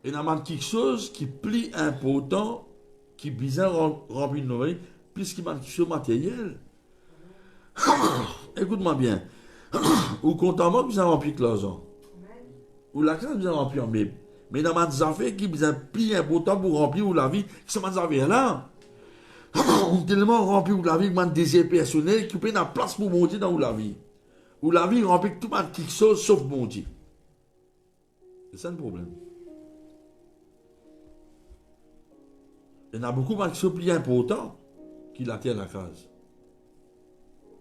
C: Et nous avons quelque chose qui est plus important, qui est bien rempli de nos vies, plus qu'il y a quelque chose de matériel. Écoute-moi bien. Ou content que vous avez rempli de l'argent. Ou la classe vous avez rempli en Bible. Mais dans des affaires qui sont plus importantes pour remplir ou la vie, qui sont des affaires là. On est tellement rempli ou la vie que un désir personnel qui peut la place pour mon Dieu dans la vie. Ou la vie remplit tout quelque chose sauf mon Dieu. C'est ça le problème. Il y en a beaucoup de choses plus importantes qui la terre à la case.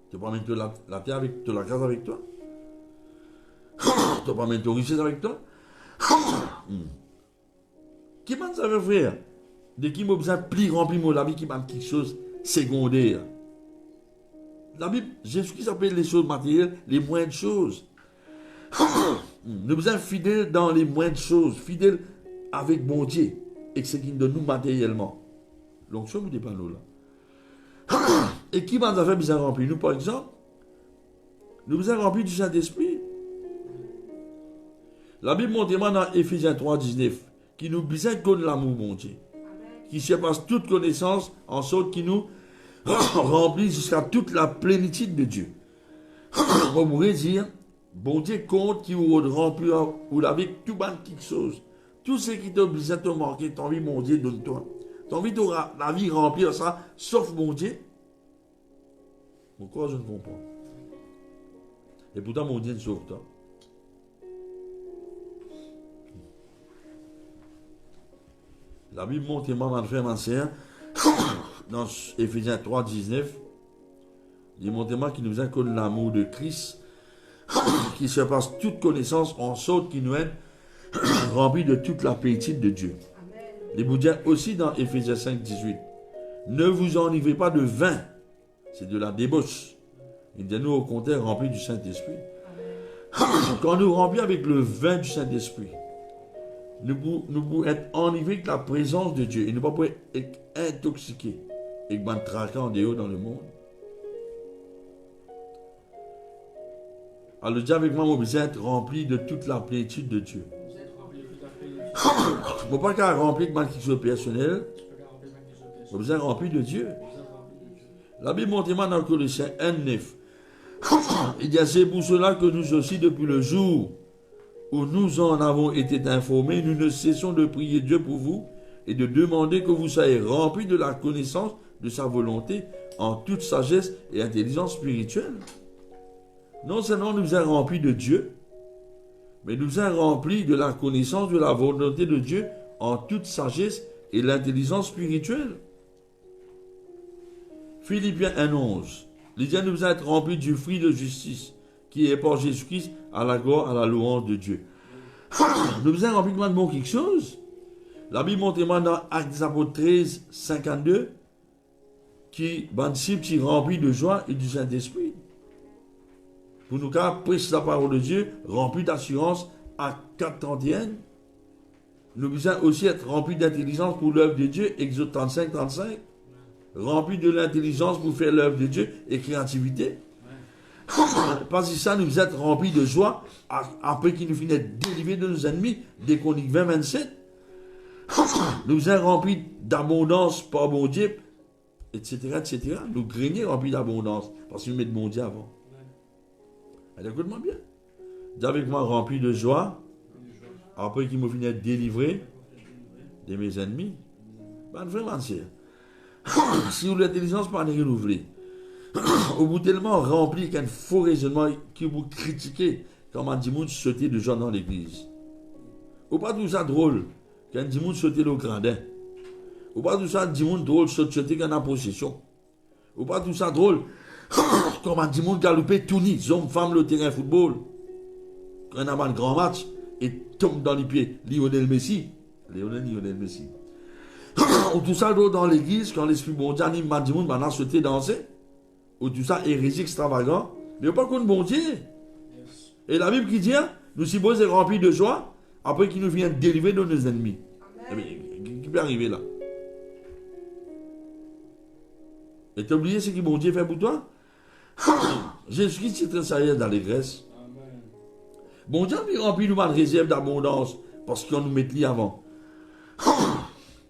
C: Tu peux mettre la terre avec la case avec toi? Tu peux mettre ta richesse avec toi? Qui m'a dit ça, frère? De qui m'a besoin plus rempli la vie qui m'a quelque chose secondaire? La Bible, Jésus-Christ appelle les choses matérielles les moindres choses. Nous besoin fidèles dans les moindres choses, fidèles avec mon Dieu et ce qu'il donne nous matériellement. Donc, ça, vous dépend là. Et qui m'a fait besoin remplir? Nous, par exemple, nous besoin remplir du Saint-Esprit. La Bible montre dans Éphésiens 3, 19, qui nous besoin de l'amour, mon Dieu, qui surpasse toute connaissance, en sorte qu'il nous remplit jusqu'à toute la plénitude de Dieu. On pourrait dire, bon Dieu compte qui vous remplit ou avec tout ban quelque chose. Tout ce qui t'a besoin de te manquer, t'as envie, mon Dieu, donne-toi. T'as envie de la vie remplir ça, sauf mon Dieu. Pourquoi je ne comprends? Et pourtant, mon Dieu ne sauve pas. La Bible montre, mon frère, ma soeur, dans Éphésiens 3, 19, il montre qu'il nous a connu l'amour de Christ, qui surpasse toute connaissance, en sorte qu'il nous aide rempli de toute la plénitude de Dieu. Il vous dit aussi dans Éphésiens 5, 18, ne vous enivrez pas de vin, c'est de la débauche. Il dit nous au contraire remplis du Saint-Esprit. Quand nous remplis avec le vin du Saint-Esprit, nous pouvons être enivrés avec la présence de Dieu et nous pouvons être intoxiqués et nous traquer en dehors dans le monde. Alors, dis avec moi, vous êtes remplis de toute la plénitude de Dieu. Je ne peux pas qu'à remplir de quelque chose personnel. Vous êtes remplis de Dieu. La Bible montre dans Colossiens 1, 9. Il dit c'est pour cela que nous aussi, depuis le jour où nous en avons été informés, nous ne cessons de prier Dieu pour vous et de demander que vous soyez remplis de la connaissance de sa volonté en toute sagesse et intelligence spirituelle. Non seulement nous sommes remplis de Dieu, mais nous sommes remplis de la connaissance de la volonté de Dieu en toute sagesse et l'intelligence spirituelle. Philippiens 1,11. Les gens nous être remplis du fruit de justice qui est par Jésus-Christ à la gloire, à la louange de Dieu. Nous sommes remplis de bon quelque chose. La Bible montre dans Actes des Apôtres 13, 52 qui, disciples qui remplis de joie et du Saint-Esprit. pour nous prêcher la parole de Dieu, rempli d'assurance à 4:31. Nous besoin aussi être remplis d'intelligence pour l'œuvre de Dieu, Exode 35:35. Remplis de l'intelligence pour faire l'œuvre de Dieu et créativité. Parce que ça, nous sommes remplis de joie après qu'il nous finisse délivrés de nos ennemis, Déconique 20:27. Nous sommes remplis d'abondance par bon Dieu, etc., etc. Nous greniers remplis d'abondance parce que nous mettons bon Dieu avant. Alors, écoute-moi bien. Dis avec moi, rempli de joie après qu'il me finisse délivré de mes ennemis. Ben, vraiment, c'est. Si l'intelligence pas renouvelée, au bout tellement rempli qu'un faux raisonnement qui vous critiquez, comme on dit, sauter de gens dans l'église. Ou pas tout ça drôle, quand dit sauter le gradin. Ou pas tout ça drôle, sauter quand on a possession. Ou pas tout ça drôle, comme on dit, galoper tout ni, hommes, femmes, le terrain football. Quand on a un grand match, et tombe dans les pieds, Lionel Messi. Ou tout ça dans l'église, quand l'esprit bon Dieu anime le monde, maintenant sauter danser. Ou tout ça hérésie extravagant. Mais pas qu'on bon Dieu. Et la Bible qui dit, nous sommes être remplis de joie, après qu'il nous vient délivrer de nos ennemis. Qui peut arriver là? Et t'as oublié ce que bon Dieu fait pour toi? Jésus-Christ, c'est très sérieux d'allégresse. Bon Dieu, il remplit nous de réserve d'abondance, parce qu'on nous met li avant.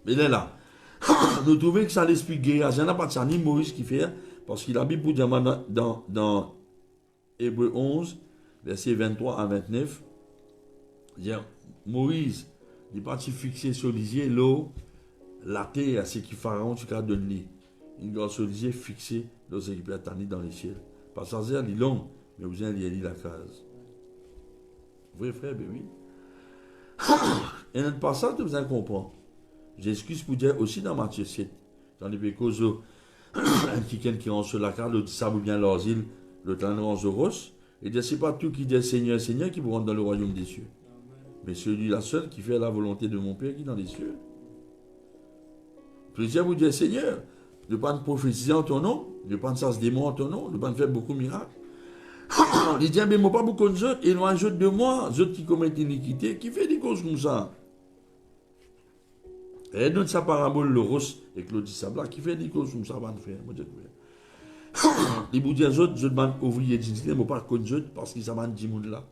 C: Mais là, nous trouvons que c'est l'esprit guérisseur. Il n'y a pas de ça, ni Moïse qui fait, parce qu'il a mis pour dire dans Hébreux 11, versets 23 à 29, Moïse, il est parti fixer sur l'isier l'eau, la terre, c'est qui Pharaon, tu as donné. Il doit sur l'isier fixé dans ce qui peut être dans les ciels. Parce que ça, il est long, mais vous avez dit la case. Vrai frère, ben oui. Et notre passage, vous allez comprendre. J'excuse pour dire aussi dans Matthieu 7, dans les pécos, un qui rentre sur la carte, le sable ou bien l'asile, le talent en zoros, et dit, c'est pas tout qui dit Seigneur, Seigneur qui vous rentre dans le royaume des cieux. Mais celui-là seul qui fait la volonté de mon Père qui est dans les cieux. Plusieurs vous disent, Seigneur, ne pas prophétiser en ton nom, ne pas se démon en ton nom, ne pas faire beaucoup de miracles. Il dit, mais moi pas beaucoup de gens, éloigne de moi, ceux qui commettent l'iniquité, qui fait des causes comme ça. Et notre sa parabole, le rose et Claudie Sabla, qui fait des causes comme ça, va faire. Les vous disent, je demande ouvrier d'identité, mais pas de gens, parce qu'ils savent 10 monde là.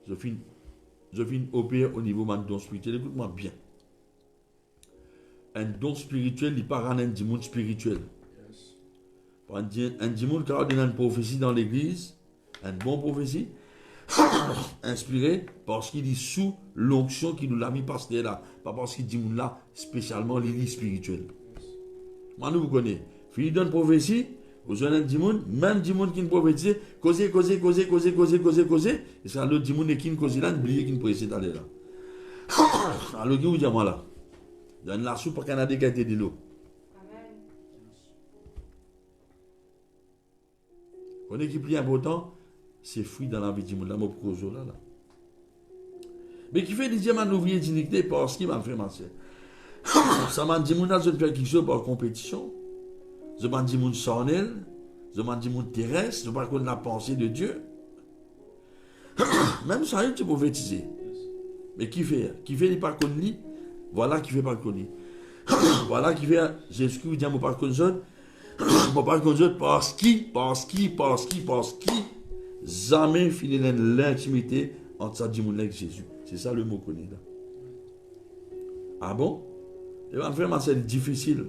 C: Je finis opérer au niveau de don spirituel. Écoute-moi bien. Un don spirituel, il part en un monde spirituel. Un monde qui a une prophétie dans l'église, une bonne prophétie, inspiré parce qu'il est sous l'onction qui nous l'a mis parce qu'il là. Pas parce qu'il dit là spécialement l'île spirituelle. Moi, nous vous connaissez. Fille donne prophétie, vous avez un dimon, même dimon qui ne prophétise, causer. Et c'est l'autre dimon qui ne cause là, n'oubliez qui ne précède d'aller là. Alors, qui vous dit moi là? Donne la soupe pour Canada qui a été de l'eau. On est qui plus important, c'est fruit dans la vie du monde, là, mon projet là. Mais qui fait des diamants ouvriers d'iniquité parce qu'il m'a fait mentir. Ça m'a dit, je ne fais quelque chose par compétition. Je m'a dit, mon charnel. Je m'a dit, mon terrestre. Je ne pas connaître la pensée de Dieu. Même ça, tu peux prophétiser. Mais qui fait? Qui fait les pas connus? Voilà qui fait pas connus. Voilà qui fait, Jésus vous dit, je ne pas connaître. Je ne pas connaître parce qui, jamais fini l'intimité entre ça dit mon avec Jésus. C'est ça le mot connu là. Ah bon? Et bien, vraiment, c'est difficile.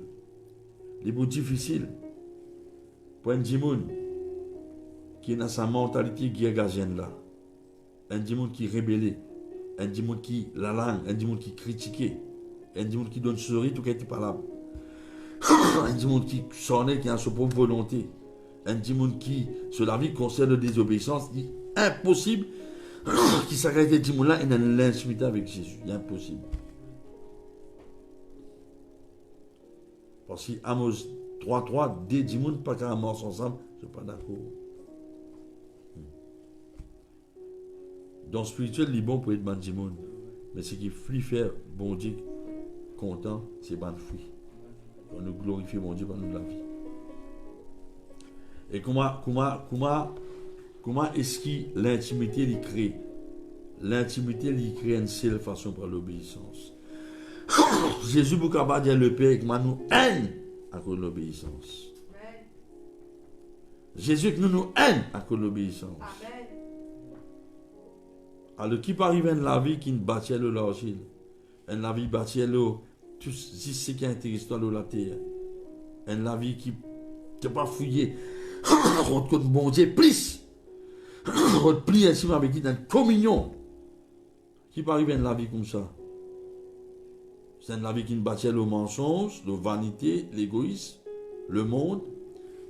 C: Les mots difficiles. Pour un dimoun qui est dans sa mentalité guergazienne là. Un dimoun qui est rébellé. Un dimoun qui la langue. Un dimoun qui critiquait. Un dimoun qui donne sourire tout qui est parlable. Un dimoun qui s'en est, qui a sa propre volonté. Un dimoun qui, sur la vie, concerne la désobéissance, dit impossible qui s'arrête les dimoun là et dans l'intimité avec Jésus. Il est impossible. Parce que Amos 3.3, des dimoun pas qu'à mort ensemble, je ne suis pas d'accord. Dans le spirituel, il est bon pour être ban dimoun. Mais ce qui fait faire bon Dieu content, c'est ban fruit. On nous glorifie mon Dieu par nous la vie. Et comment Comment est-ce que l'intimité l'y crée? L'intimité l'y crée une seule façon par l'obéissance. Jésus pour capable dire le Père que nous haine à cause de l'obéissance. Jésus que nous haine à cause de l'obéissance. Alors qui peut arriver dans la vie qui ne bâtit le l'argile, dans la vie bâtit le tout ce qui est intéressant dans la terre, dans la vie qui ne pas fouillé, contre bon Dieu plus, contre pli ensemble avec qui dans une communion. Qui peut arriver dans la vie comme ça? C'est une vie qui ne bâtit le mensonge, la vanité, l'égoïsme, le monde,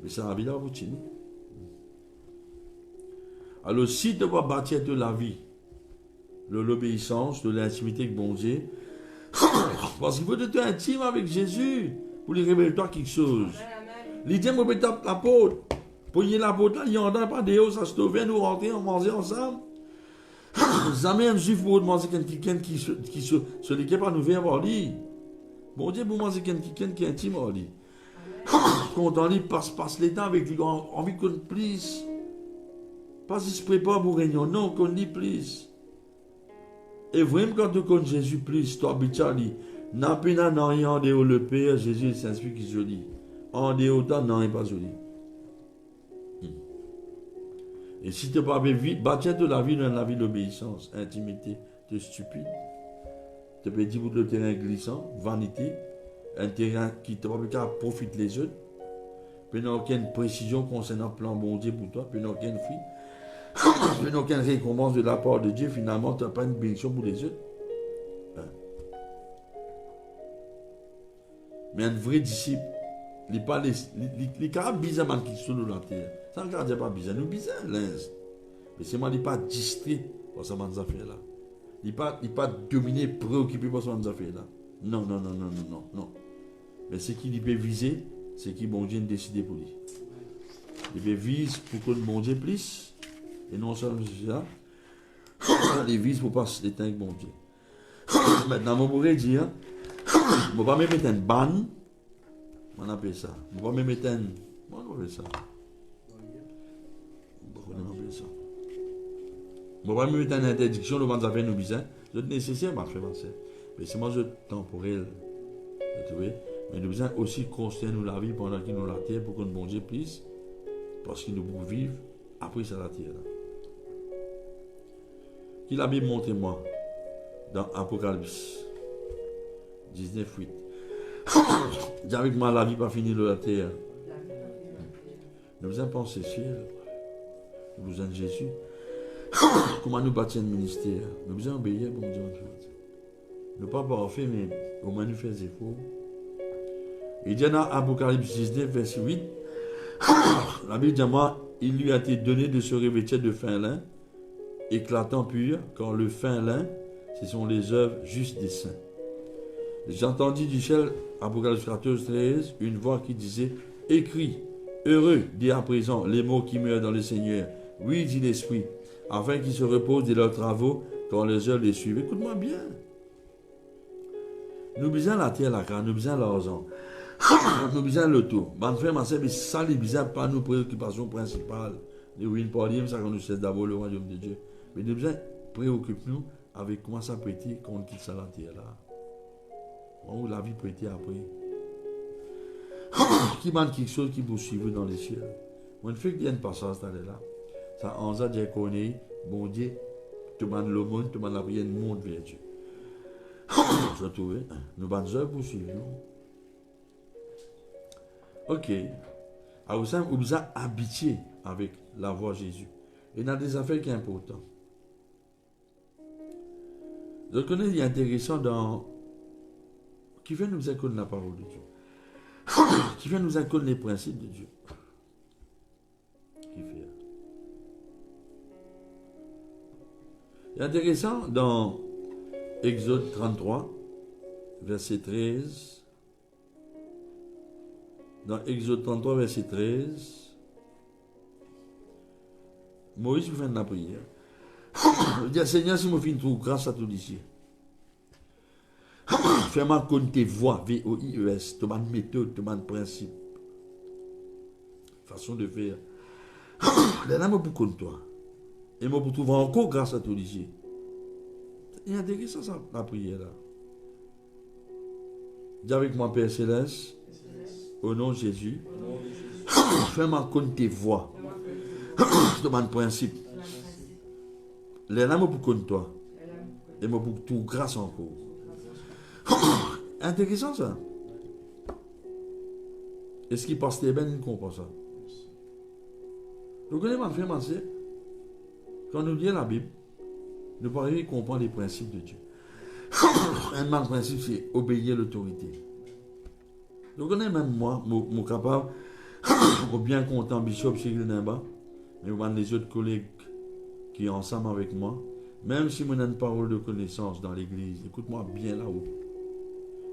C: mais c'est la vie de la routine. Alors si tu vas bâtir de la vie, de l'obéissance, de l'intimité avec bon Dieu, parce qu'il faut être intime avec Jésus pour lui révéler toi quelque chose. L'idée de me taper la porte, pour y aller la porte là, il y en a pas de haut, ça se trouve, nous rentrer, on manger ensemble. Jamais un juif pour manger quelqu'un qui se l'équipe pas nous vient voir lui. Bon Dieu pour manger quelqu'un qui est intime voir lui. Quand on lit passe les temps avec lui, on a envie qu'on plus. Pas qu'il se prépare pour réunion, non, qu'on lit plus. Et vraiment quand tu connais Jésus plus, tu habites à lui. N'a pas rien en dehors le Père, Jésus et Saint-Esprit qui est joli. En dehors de non, il n'est pas joli. Et si tu n'as pas bâtir de la vie dans la vie d'obéissance, intimité, tu es stupide. Tu peux dire que le terrain glissant, vanité, un terrain qui te profite les autres. Puis il n'y a aucune précision concernant le plan bon Dieu pour toi, puis il n'y a aucune fruit. Puis il n'y a aucune récompense de la part de Dieu, finalement tu n'as pas une bénédiction pour les autres. Mais un vrai disciple, il n'est pas les caractères bizarres qui sont dans la terre. Ça ne regarde pas bizarre, nous bizarres, l'instant. Mais c'est moi, il n'est pas distrait par ces affaires-là. Il n'est pas dominé, préoccupé par ces affaires-là. Non. Mais ce qu'il peut viser, c'est qu'il bon Dieu décidé pour lui. Il peut viser pour que le bon Dieu plus. Et non seulement ça, il vise pour passer les temps avec bon Dieu. Maintenant, on pourrait dire, je ne vais pas me mettre un ban. On appelle ça. Je ne vais pas me mettre un. On appelle ça. Je ne vais pas me mettre une interdiction devant les affaires nous bizarres. C'est nécessaire, ma frère. Mais c'est moi, je temporel. Mais nous besoin aussi construire nous la vie pendant qu'il nous la terre pour que nous bon Dieu puisse. Parce qu'il nous pour vivre après ça la terre. Qu'il a bien montré moi dans Apocalypse 19:8. Dis avec moi la vie pas finie de la terre. Nous besoin penser ciel. Nous besoin de Jésus. Comment nous bâtir un ministère? Nous besoin obéir pour Dieu. Nous pas parfait, mais au moins nous faire des efforts. Il dit dans Apocalypse 19, verset 8, la Bible dit moi, il lui a été donné de se revêtir de fin lin, éclatant pur, car le fin lin, ce sont les œuvres justes des saints. J'ai entendu du ciel, Apocalypse 14, 13, une voix qui disait, écris, heureux, dit à présent, les mots qui meurent dans le Seigneur. Oui, dit l'Esprit, afin qu'ils se reposent de leurs travaux, quand les œuvres les suivent. Écoute-moi bien. Nous besoin la terre, la car, nous besoin l'argent. Nous besoin le tout. Bonne frère, ma sœur, mais ça, les besoins, pas nos préoccupations principales. Les ruines parlières, ça, qu'on nous cesse d'abord le royaume de Dieu. Mais nous besoin préoccupe-nous avec comment ça peut être quand on quitte ça, la terre, là. Où la vie peut être après. Qui manque quelque chose qui vous suivre dans les cieux. Moi, une fois qu'il y a une passage là, ça, on a déjà connu, bon Dieu, tu demandes le monde, tu demandes la prière, le monde vers Dieu. Je trouve, nous bonnes œuvres pour suivre. Ok. Alors, ça, vous avez habitué avec la voix de Jésus. Et dans des affaires qui sont importantes. Je connais, il est intéressant dans. Qui fait nous connaître la parole de Dieu. Qui fait nous connaître les principes de Dieu. Qui fait. Il est intéressant dans Exode 33, verset 13. Dans Exode 33, verset 13, Moïse vous fait la prière. Il dit, Seigneur, si je fais une trouve grâce à tout ici, fais-moi connaître tes voies, VOIES, tes méthodes, tes principes, façon de faire. Les là, pour contre toi. Et moi, pour trouver encore grâce à toi, ici. Il y a intéressant ça, la prière là. Dis avec moi, Père Céleste, au nom de Jésus, fais-moi connaître tes voies, de mon principe. Les là, pour contre toi. Et moi, pour tout grâce encore. Intéressant ça. Est-ce qu'il passe bien, il comprend ça? Vous connaissez, mon frère, ma soeur, quand nous lisons la Bible, nous parvenons à comprendre les principes de Dieu. Un des principes, c'est obéir à l'autorité. Vous connaissez, même moi, je suis capable, je suis bien content, Bishop Cyril Nimba, mais les autres collègues qui sont ensemble avec moi, même si je n'ai une parole de connaissance dans l'église, écoute-moi bien là-haut.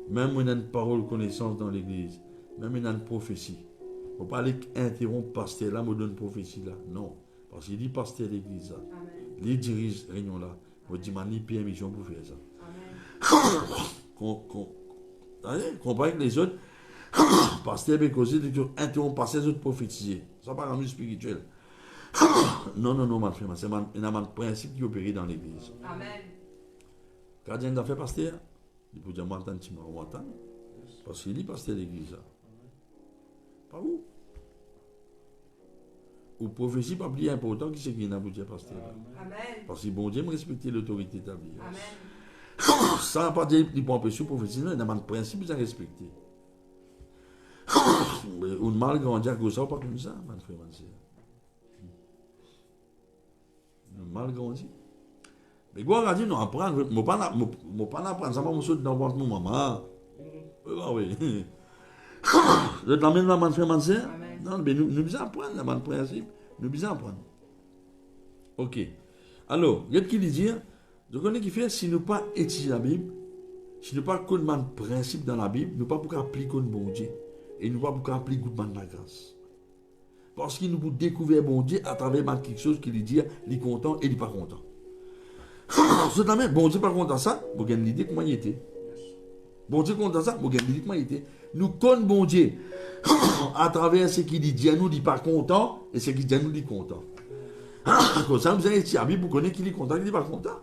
C: Même si je n'ai une parole de connaissance dans l'église, même si je n'ai une prophétie. Il ne faut pas aller interrompre le pasteur là, me donne une prophétie là. Non. Parce qu'il dit pasteur de l'église là. Il dirige la réunion là. Il dit, il n'y a pas mission pour faire ça. Comparé avec les autres, pasteur Bécosé, il interrompt pasteur, les autres prophétiser. Ça n'est pas un milieu spirituel. Non, ma frère, c'est un principe qui opère dans l'église. Amen. Quand il a fait pasteur, il peut dire, moi, j'entends. Parce qu'il dit pasteur de l'église là. Pas où? Ou prophétie, pas plus important qui c'est qu'il y a pour dire pasteur. Amen. Parce que bon Dieu me respecte l'autorité établie. Amen. Ça n'a pas dit qu'il peut empêcher prophétie, non, il y a un principe à respecter. Ou mal grandir comme ça, pas comme ça, mon frère, ma soeur. Mal grandi. Mais quoi, on dit, non, apprendre, je ne pas apprendre, ça va me sauter dans le ventre de mon maman. Oui. Je t'emmène dans mon frère, ma soeur. Non, mais nous devons apprendre dans mon principe. Nous devons apprendre. Ok. Alors, il y a qui dit, je connais qui fait, si nous ne pas étudier la Bible, si nous ne pas connaître le principe dans la Bible, nous ne pas pour appliquer le bon Dieu. Et nous ne pas pour appliquer le de la grâce. Parce qu'il nous peut découvrir bon Dieu à travers quelque chose qui lui dit, il est content et il n'est pas content. C'est la même, bon Dieu pas content ça, vous avez l'idée comment il était. Bon Dieu content ça, vous avez l'idée comment il était. Nous connaissons bon Dieu à travers ce qu'il dit à nous, il n'est pas content, et ce qu'il dit à nous, il est content. Comme ça, vous avez dit à Bible, vous connaissez qu'il est content, qu'il n'est pas content.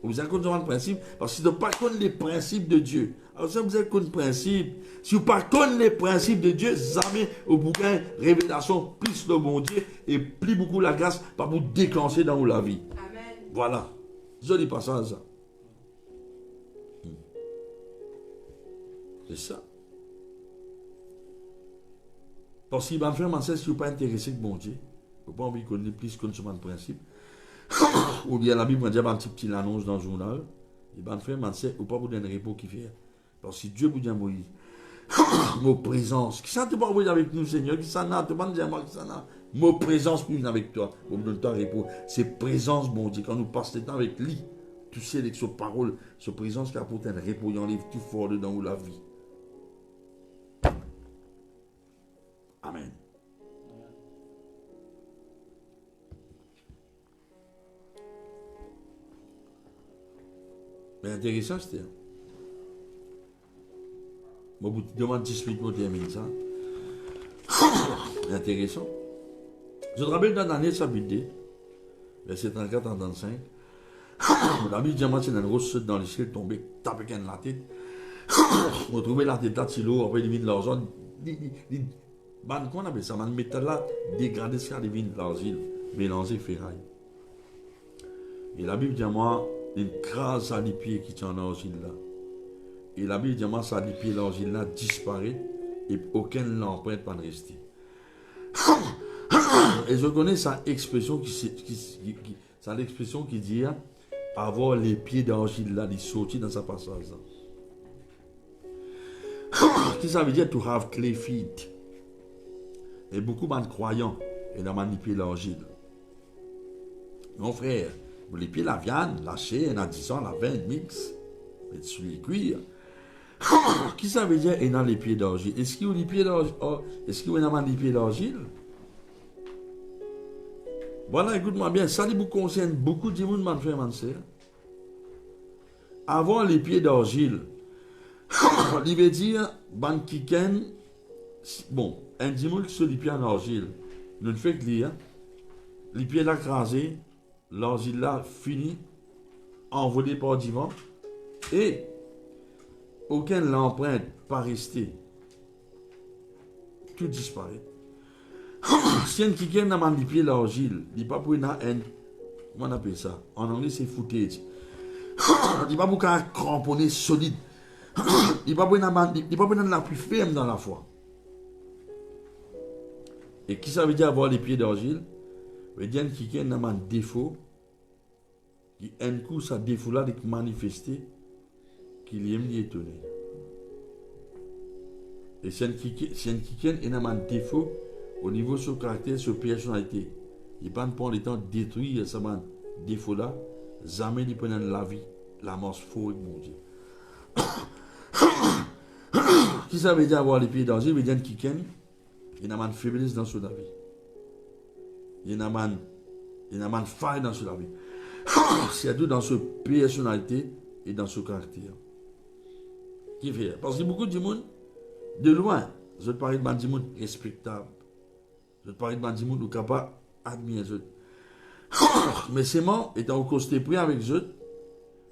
C: Vous avez connaissez le principe, parce que vous ne pas connaître les principes de Dieu. Alors, ça, vous avez connaissez le principe. Si vous ne pas connaissez les principes de Dieu, jamais au bouquin révélation, plus le bon Dieu, et plus beaucoup la grâce, pour vous déclencher dans la vie. Amen. Voilà. Joli passage, ça. C'est ça. Parce qu'il va faire, si vous n'êtes pas intéressé avec bon Dieu, vous n'avez pas envie de connaître plus que ce principe. Ou bien la Bible m'a dit un petit annonce dans le journal. Il va faire, ou pas vous donner un repos qui fait. Parce que Dieu vous dit à Moïse, mon présence, qui ça te parle avec nous, Seigneur, qui ça n'a, te pas dire moi qui ça n'a. Mon présence pour avec toi, vous me donnez ton repos. C'est présence, bon Dieu, quand nous passons le temps avec lui, tu sais, avec sa parole, sa présence qui apporte un repos, il enlève tout fort dedans la vie. Amen. Mais intéressant, c'était. Bon, vous demandez 18 mots, termine ça. Intéressant. Je te rappelle dans l'année sa Bible, verset 34 à 35. La Bible dit, moi, c'est une grosse chute dans le ciel, tombé, tapé qu'elle la tête. On trouvait la tête là, de l'eau, après, il vient de l'argent. Qu'on appelle ça, man, métal là, dégradé, ça, il vient de l'argile, mélangé ferraille. Et la Bible dit, moi, une crase à les pieds qui tient l'argile là. Et la Bible dit, moi, ça les pieds, l'argile là disparaît et aucune empreinte pas rester. Et je connais sa expression c'est l'expression qui dit avoir les pieds d'argile là, ils sortir dans sa passage. Qu'est-ce que ça veut dire to have clay feet? Et beaucoup de croyants et ont manipulé l'argile. Mon frère, les pieds la viande, la chair, la 10 ans, la vin, mix, et sur les cuirs. Qu'est-ce que ça veut dire et dans les pieds d'argile? Est-ce qu'il y a les pieds d'argile? Est-ce qu'il y a les pieds d'argile? Voilà, écoute-moi bien, ça vous concerne beaucoup de monde, mon frère, mon soeur. Avoir les pieds d'argile, il veut dire, ban kiken, bon, un dimanche sur les pieds en argile, nous ne fait que lire, les pieds là crasés, l'argile là fini, envolé par du vent, et aucune empreinte pas restée. Tout disparaît. Si un qui n'a pas les pieds l'argile, il n'y a pas pour une haine. Comment on appelle ça? En anglais, c'est footage. Il n'y a pas pour un cramponné solide. Il n'y a pas pour un l'appui ferme dans la foi. Et qui ça veut dire avoir les pieds d'argile? Ça veut dire qu'il y a un défaut, qui un coup, ça défaut-là de manifester, qu'il aime y étonner. Et si un qui a un défaut, au niveau de son caractère, de sa personnalité, il ne prend pas le temps de détruire ce défaut-là, jamais il prend la vie, la mort faux avec mon Dieu. Qui ça veut dire avoir les pieds d'argile? Ça veut dire qu'il y a une faiblesse dans son vie. Il y a une faille dans son vie. C'est tout dans sa personnalité et dans son caractère. Qui fait? Parce que beaucoup de monde, de loin, je te parle de monde respectable. Je te parle de monde qui est capable d'admirer eux. Mais ces gens, étant au côté pris avec eux,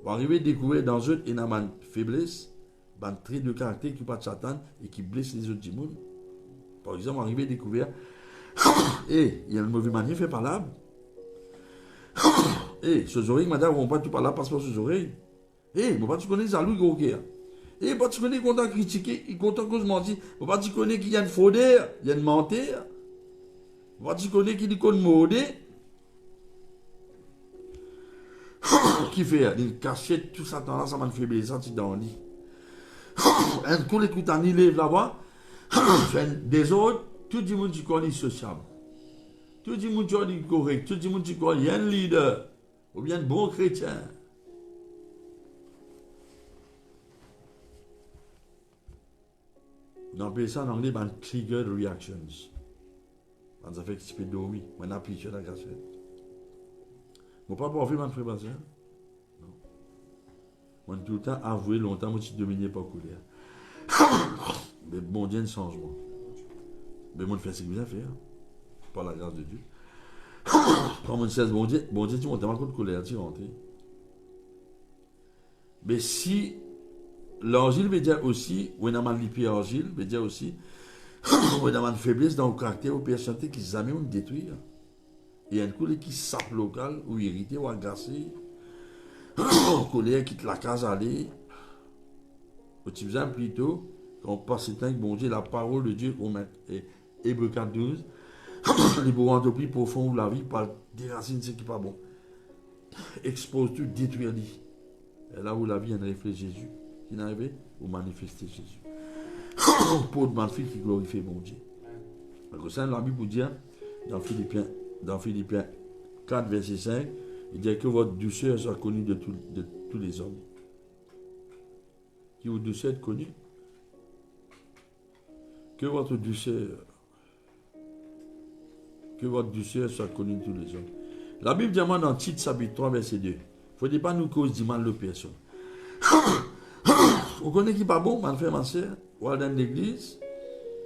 C: vont arriver à découvrir dans eux une faiblesse, un trait de caractère qui pas de Satan et qui blesse les autres du monde. Par exemple, arriver à découvrir, et il y a une mauvaise manière fait par là. Et ces oreilles, madame, vont pas tout par là, passe par ces oreilles. Et bon, pas tu connais ça, lui, gros cœur. Et pas tu connais qu'on t'a critiqué, il content qu'on se mentit. Pas tu connais qu'il y a une fraudeur, il y a une menteur. Pas tu connais qu'il y a une modé. Qui fait? Il cachette tout ça dans là, ça m'a fait baiser, ça, tu dans le lit. Un coup, les coups, il lève là-bas. Des autres, tout le monde qui connaît sociable. Tout le monde qui connaît correct. Tout le monde qui connaît un leader. Ou bien un bon chrétien. On appelle ça en anglais trigger reactions. Ça fait que tu peux dormir. On appuie sur la cassette. Je ne peux pas faire mon frère. Non. On tout le temps avoué longtemps, moi je suis dominé par colère. Mais bon Dieu, un changement. Mais moi je fais ce que je viens faire. Par la grâce de Dieu. Quand on dit bon Dieu, tu montes ma de colère, tu rentres. Mais si l'argile veut dire aussi, ou on a mal lippé l'argile, veut dire aussi, on a mal faiblesse dans le caractère ou personnalité qui jamais on détruire. Et un coup qui sape local, ou irrité, ou agacé, colère, quitte la case aller. Au type plutôt, quand on passe le temps avec bon Dieu, la parole de Dieu, on met Hébreux 4:12, les beaux plus profond de la vie par des racines, ce qui n'est pas bon. Expose tout, détruire lui. Et là où la vie, elle reflète Jésus. Qui n'est arrivé, ou manifester Jésus. Pour de fille qui glorifie bon Dieu. Donc, ça, la Bible vous dit, dans Philippiens 4, verset 5, il dit que votre douceur soit connue de tous les hommes. Qui votre douceur est connue? Que votre douceur soit connue de tous les hommes. La Bible demande dans Tite chapitre 3, verset 2. Il ne faut pas nous causer du mal de personne. Vous connaissez qui n'est pas bon, mon frère, ma soeur, ou dans l'église,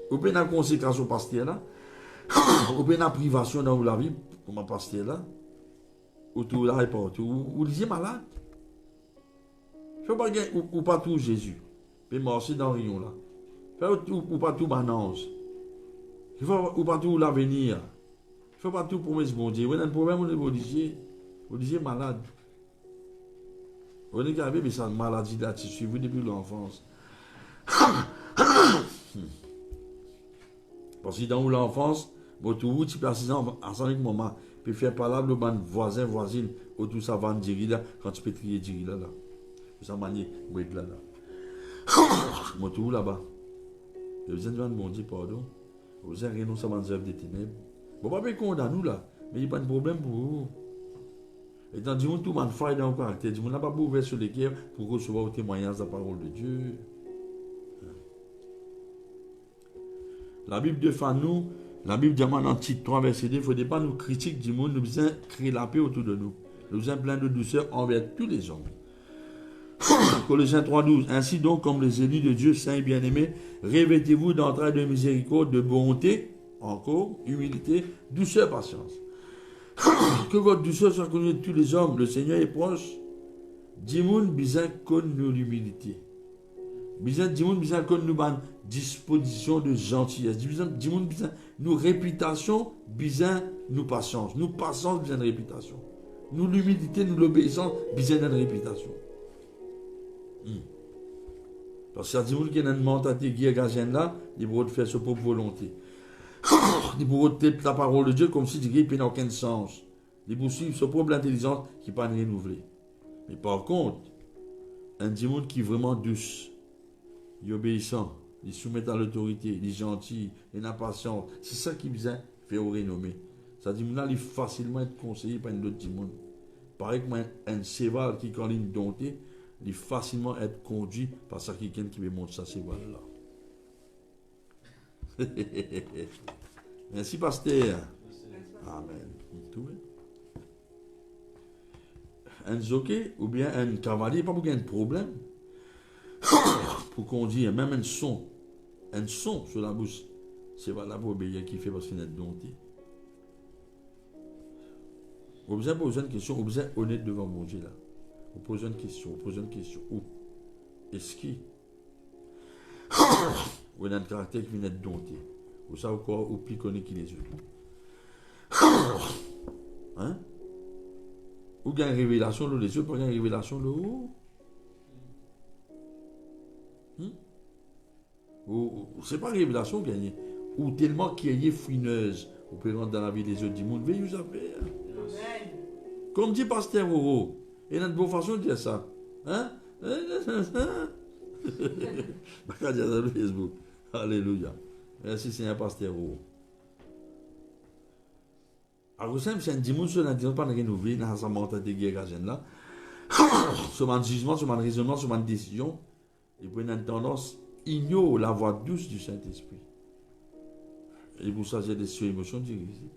C: ou bien la conséquence au pasteur là, ou bien la privation dans la vie pour ma pasteur là, ou tout là et partout, ou vous malade. Je ne sais pas, ou pas tout Jésus, puis marcher dans le rayon là. Ou pas tout manage. Ou pas tout l'avenir. Il ne faut pas tout promettre bon Dieu. Vous avez un problème, vous disiez malade. Vous avez arrivé, mais c'est une maladie là, tu suis depuis l'enfance. Parce que dans l'enfance, vous, tu passes ensemble avec maman, puis faire parler aux voisins, voisines, ou tout ça va dire là, quand tu peux trier dire là. Ça manier, vous êtes là. Moi, tout là-bas. Vous êtes devant mon Dieu, pardon. Vous avez renoncer à mes œuvres des ténèbres. Vous ne pouvez pas condamner nous là, mais il n'y a pas de problème pour vous. Et tant que tout le monde faille dans le caractère, tout le monde n'a pas ouvert sur les cœurs pour recevoir le témoignage de la parole de Dieu. La Bible défend nous, la Bible dit dans Tite 3, verset 2, il ne faut pas nous critiquer du monde, nous devons créer la paix autour de nous. Nous devons plein de douceur envers tous les hommes. Colossiens 3:12. Ainsi donc, comme les élus de Dieu, saints et bien-aimés, revêtez-vous d'entrailles de miséricorde, de bonté, encore, humilité, douceur, patience. Que votre douceur soit connue de tous les hommes. Le Seigneur est proche. Dimoun bizarre connaît l'humilité. Dimoun bizarre connaît nous bonne disposition de gentillesse. Dimoun bizarre nous réputation bizarre nous patience. Nous patience bizarre de réputation. Nous l'humilité, nous l'obéissance bizarre de réputation. Parce que ça dit que y a une mentalité qui est là, il peut faire sa propre volonté. Il peut la parole de Dieu comme si il n'y a aucun sens. Il peut suivre sa propre intelligence qui n'est pas renouvelée. Mais par contre, un démon qui est vraiment douce, il est obéissant, il soumet à l'autorité, il est gentil, il a patience. C'est ça qui vient faire renommer. Ça dit que il facilement être conseillé par un autre démon. Pareil comme un cheval qui, quand il est dompté, il facilement être conduit par ça quelqu'un qui veut monter sa cheval-là. Merci, pasteur. Amen. Tout bien. Un jockey ou bien un cavalier, pas pour qu'il y ait un problème. Pour conduire, même un son sur la bouche, c'est pas là pour obéir qui fait parce qu'il est dompté. Vous avez posé une question, vous êtes honnête devant mon Dieu là. Vous posez une question, Où est-ce qu'il ou il a un caractère qui vient d'être dompté. Vous savez quoi, ou plus connaît qui les yeux. Hein? Ou il y a une révélation dans les yeux, pas une révélation dans où? Ou c'est pas une révélation gagner. Ou tellement qu'il est fouineuse. Vous pouvez rentrer dans la vie des autres du monde, veillez vous affaire. Comme dit Pasteur Roro, il y a une bonne façon de dire ça. Hein? Pas dire ça sur Facebook. Alléluia. Merci Seigneur Pasteur Roro. Alors, c'est un dimanche sur l'intelligence pas de renouveler dans sa mentalité de guerre là. Sur mon jugement, sur mon raisonnement, sur mon décision, il peut une tendance ignore la voix douce du Saint-Esprit. Et pour ça, j'ai des sur-émotions dirigées.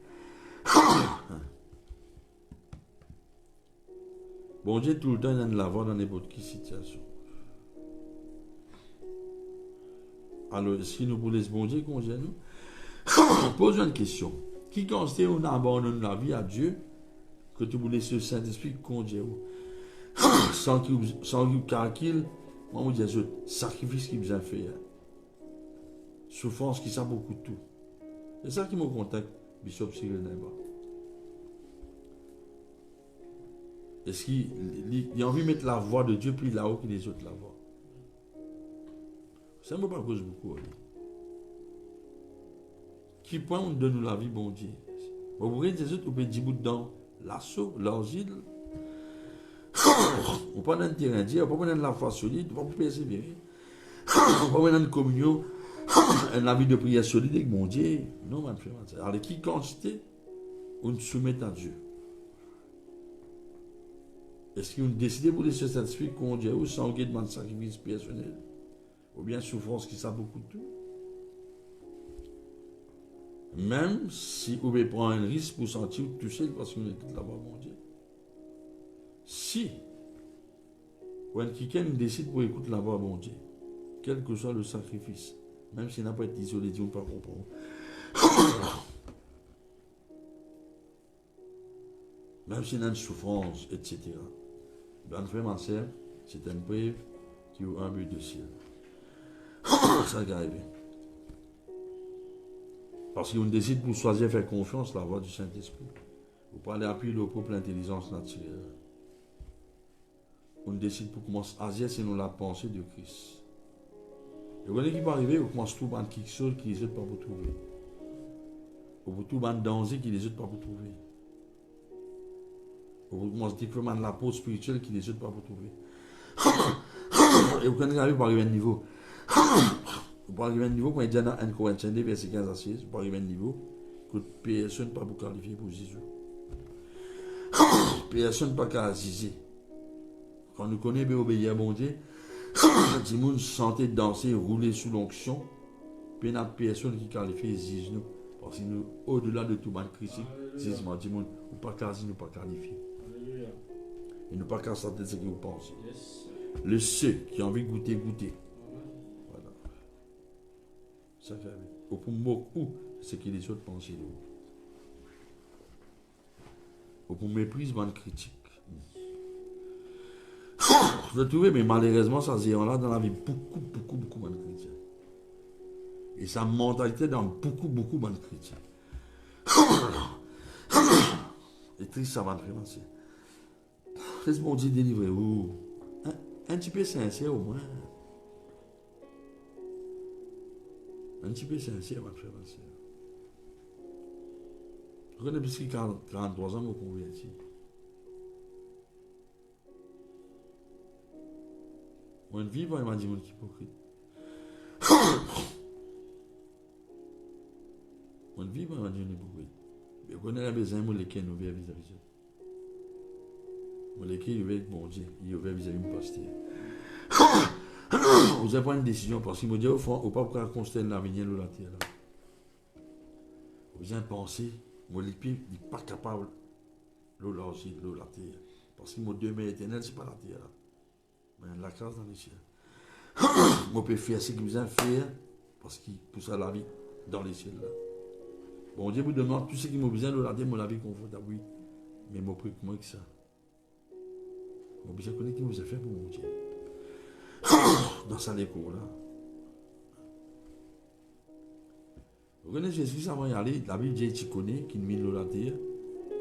C: Bon Dieu, tout le temps, il y a de la voix dans n'importe quelle situation. Alors, est-ce qu'il nous pour laisser bon Dieu conduire nous? Pose une question. Qui constate on abandonne la vie à Dieu, que tu voulais ce Saint-Esprit conduire sans qu'il calcule, moi, je dis, le sacrifice qu'il vous a fait, souffrance qui sait beaucoup de tout. C'est ça qui me contacte, Bishop Cyril Nemba. Est-ce qu'il a envie de mettre la voix de Dieu, puis là-haut, que les autres la voient? Ça ne me pas cause beaucoup. Qui point on donne la vie, bon Dieu? Vous voyez des autres, vous pouvez dire dans l'assaut, l'argile. On prend un terrain Dieu, on prend la foi solide, on peut persévérer. On prend une communion, un vie de prière solide avec mon Dieu. Non, ma frère. Alors, qui quantité, on soumet à Dieu. Est-ce qu'on décide pour laisser cet esprit conduire ou sans guide de sacrifice personnel? Ou bien souffrance qui sait beaucoup de tout? Même si vous pouvez prendre un risque pour sentir toucher parce qu'on écoute la voix de mon Dieu. Si quelqu'un décide pour écouter la voix de mon Dieu, quel que soit le sacrifice, même s'il n'a pas été isolé, Dieu ne peut pas comprendre. Même s'il a une souffrance, etc. Ben, frère, ma soeur, c'est un preuve qui a un but de ciel. Ça arrive. Parce qu'on décide pour choisir faire confiance à la voix du Saint-Esprit. Vous parlez appuyer leur propre intelligence naturelle. On décide pour commencer à agir selon la pensée de Christ. Et vous voyez qui va arriver, on commence tout par quelque chose qui les autres pas pour trouver. Ou pour tout par danger qui les autres pas pour trouver. Ou vous commencez à faire la pause spirituelle qui les autres pas pour trouver. Et vous connaissez arriver pour arriver à un niveau. Vous pouvez arriver à un niveau, quand il dit dans 1 Corinthiens 2, verset 15 à 16, vous pouvez arriver à un niveau que personne ne peut pas vous qualifier pour Jésus. Personne ne peut pas Jésus. Quand nous connaissons bien obéir à bon Dieu, si nous sentons danser, rouler sous l'onction, puis il n'y a personne qui qualifie Jésus. Parce que nous, au-delà de tout le monde critique, Jésus m'a dit, nous ne pas quasi, nous pas qualifier. Et nous pas qu'à sentir ce que vous pensez. Le ceux qui ont envie de goûter, goûter. Voilà. Ça fait au pour beaucoup ce que les autres pensent de vous. ou pour méprise, bonne critique. Je le trouvais, mais malheureusement, ça se là dans la vie, beaucoup de bonnes chrétiens. Et sa mentalité dans beaucoup de bonnes chrétiens. Et triste, ça va me faire penser. Laisse-moi dire délivrer où un petit peu sincère au moins. Un petit peu sincère, va me faire penser. Je connais plus que 43 ans, je me convertis. Moi, une vie, il m'a dit, mon hypocrite. Mon vie, il m'a dit, un hypocrite. Mais on a besoin de lesquels nous verrons vis-à-vis de moi. Lesquels il veut être bon Dieu, il veut vis-à-vis de mon pasteur. Vous avez pris une décision parce qu'il me dit, au fond, on ne peut pas constater l'avenir de la terre. Vous avez pensé, mon épi n'est pas capable de la terre. Parce que mon Dieu éternel, ce n'est pas la terre. Mais la grâce dans les cieux. On peut faire ce qu'il vous a fait parce qu'il pousse à la vie dans les cieux. Là. Bon Dieu vous demande tout ce qui m'a besoin de la terre, mon la vie confortable, oui. Mais mon prix moins que ça. Mon besoin de connaître ce qu'il vous a fait pour mon Dieu. Dans sa décour là. Vous connaissez Jésus avant d'y aller, la Bible dit tu connais, qu'il mille la terre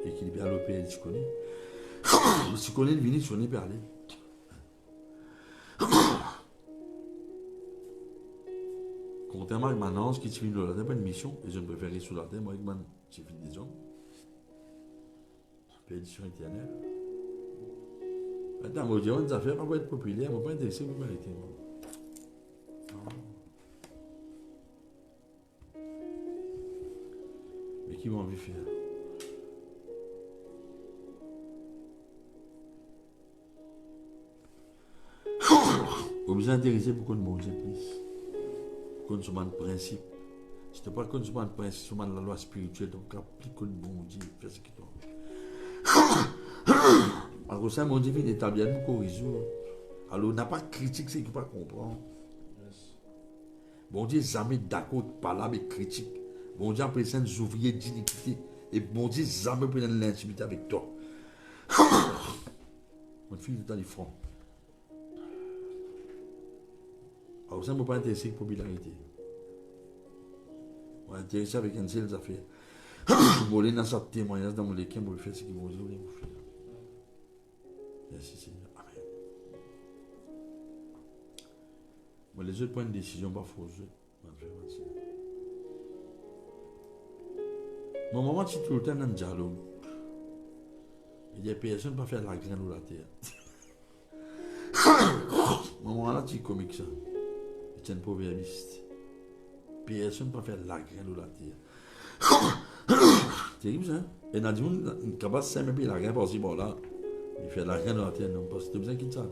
C: et qu'il est bien le Père, tu connais. Tu connais le ministre, tu connais pas aller. Contrairement avec ma nance qui tue la terre, pas une mission, et je ne préfère aller sous la terre, moi avec ma j'ai fait des hommes. Pédition éternelle. Maintenant, moi, je dis, on des affaires, on va être populaire, on va pas intéresser pour m'arrêter. Mais qui m'a envie de faire? Vous vous intéressez pour qu'on ne mange plus. Pour qu'on soit un principe. Si tu n'as pas qu'on soit un principe, sur la loi spirituelle, donc applique le bon Dieu, fais ce qu'il t'en veut. Alors, ça, mon Dieu, il est établi pour résoudre. Alors, on n'a pas de critique, c'est qu'il ne peut pas comprendre. Bon Dieu, jamais d'accord par là, mais critique. Bon Dieu, après ça, des ouvriers d'iniquité. Et bon Dieu, jamais prendre l'intimité avec toi. Mon fils est dans les fronts. Alors, ça ne m'a pas intéressé avec la popularité. Je suis intéressé avec un seul affaire. Je vais aller dans ce témoignage dans mon équipe pour faire ce qu'ils vont dire. Merci Seigneur. Amen. Mais les autres prennent une décision, pas faux. Mon maman, si tout le temps dans le dialogue, il y a personne qui ne peut faire la graine ou la terre. Mon maman, là, c'est comique ça. C'est un proverbiste. Personne ne peut faire la graine ou la terre. C'est terrible ça. Et on a dit, on est capable de s'aimer la graine par-ci, par-là. Il fait la graine ou la terre, non, parce que tu as besoin qu'il te s'arrête.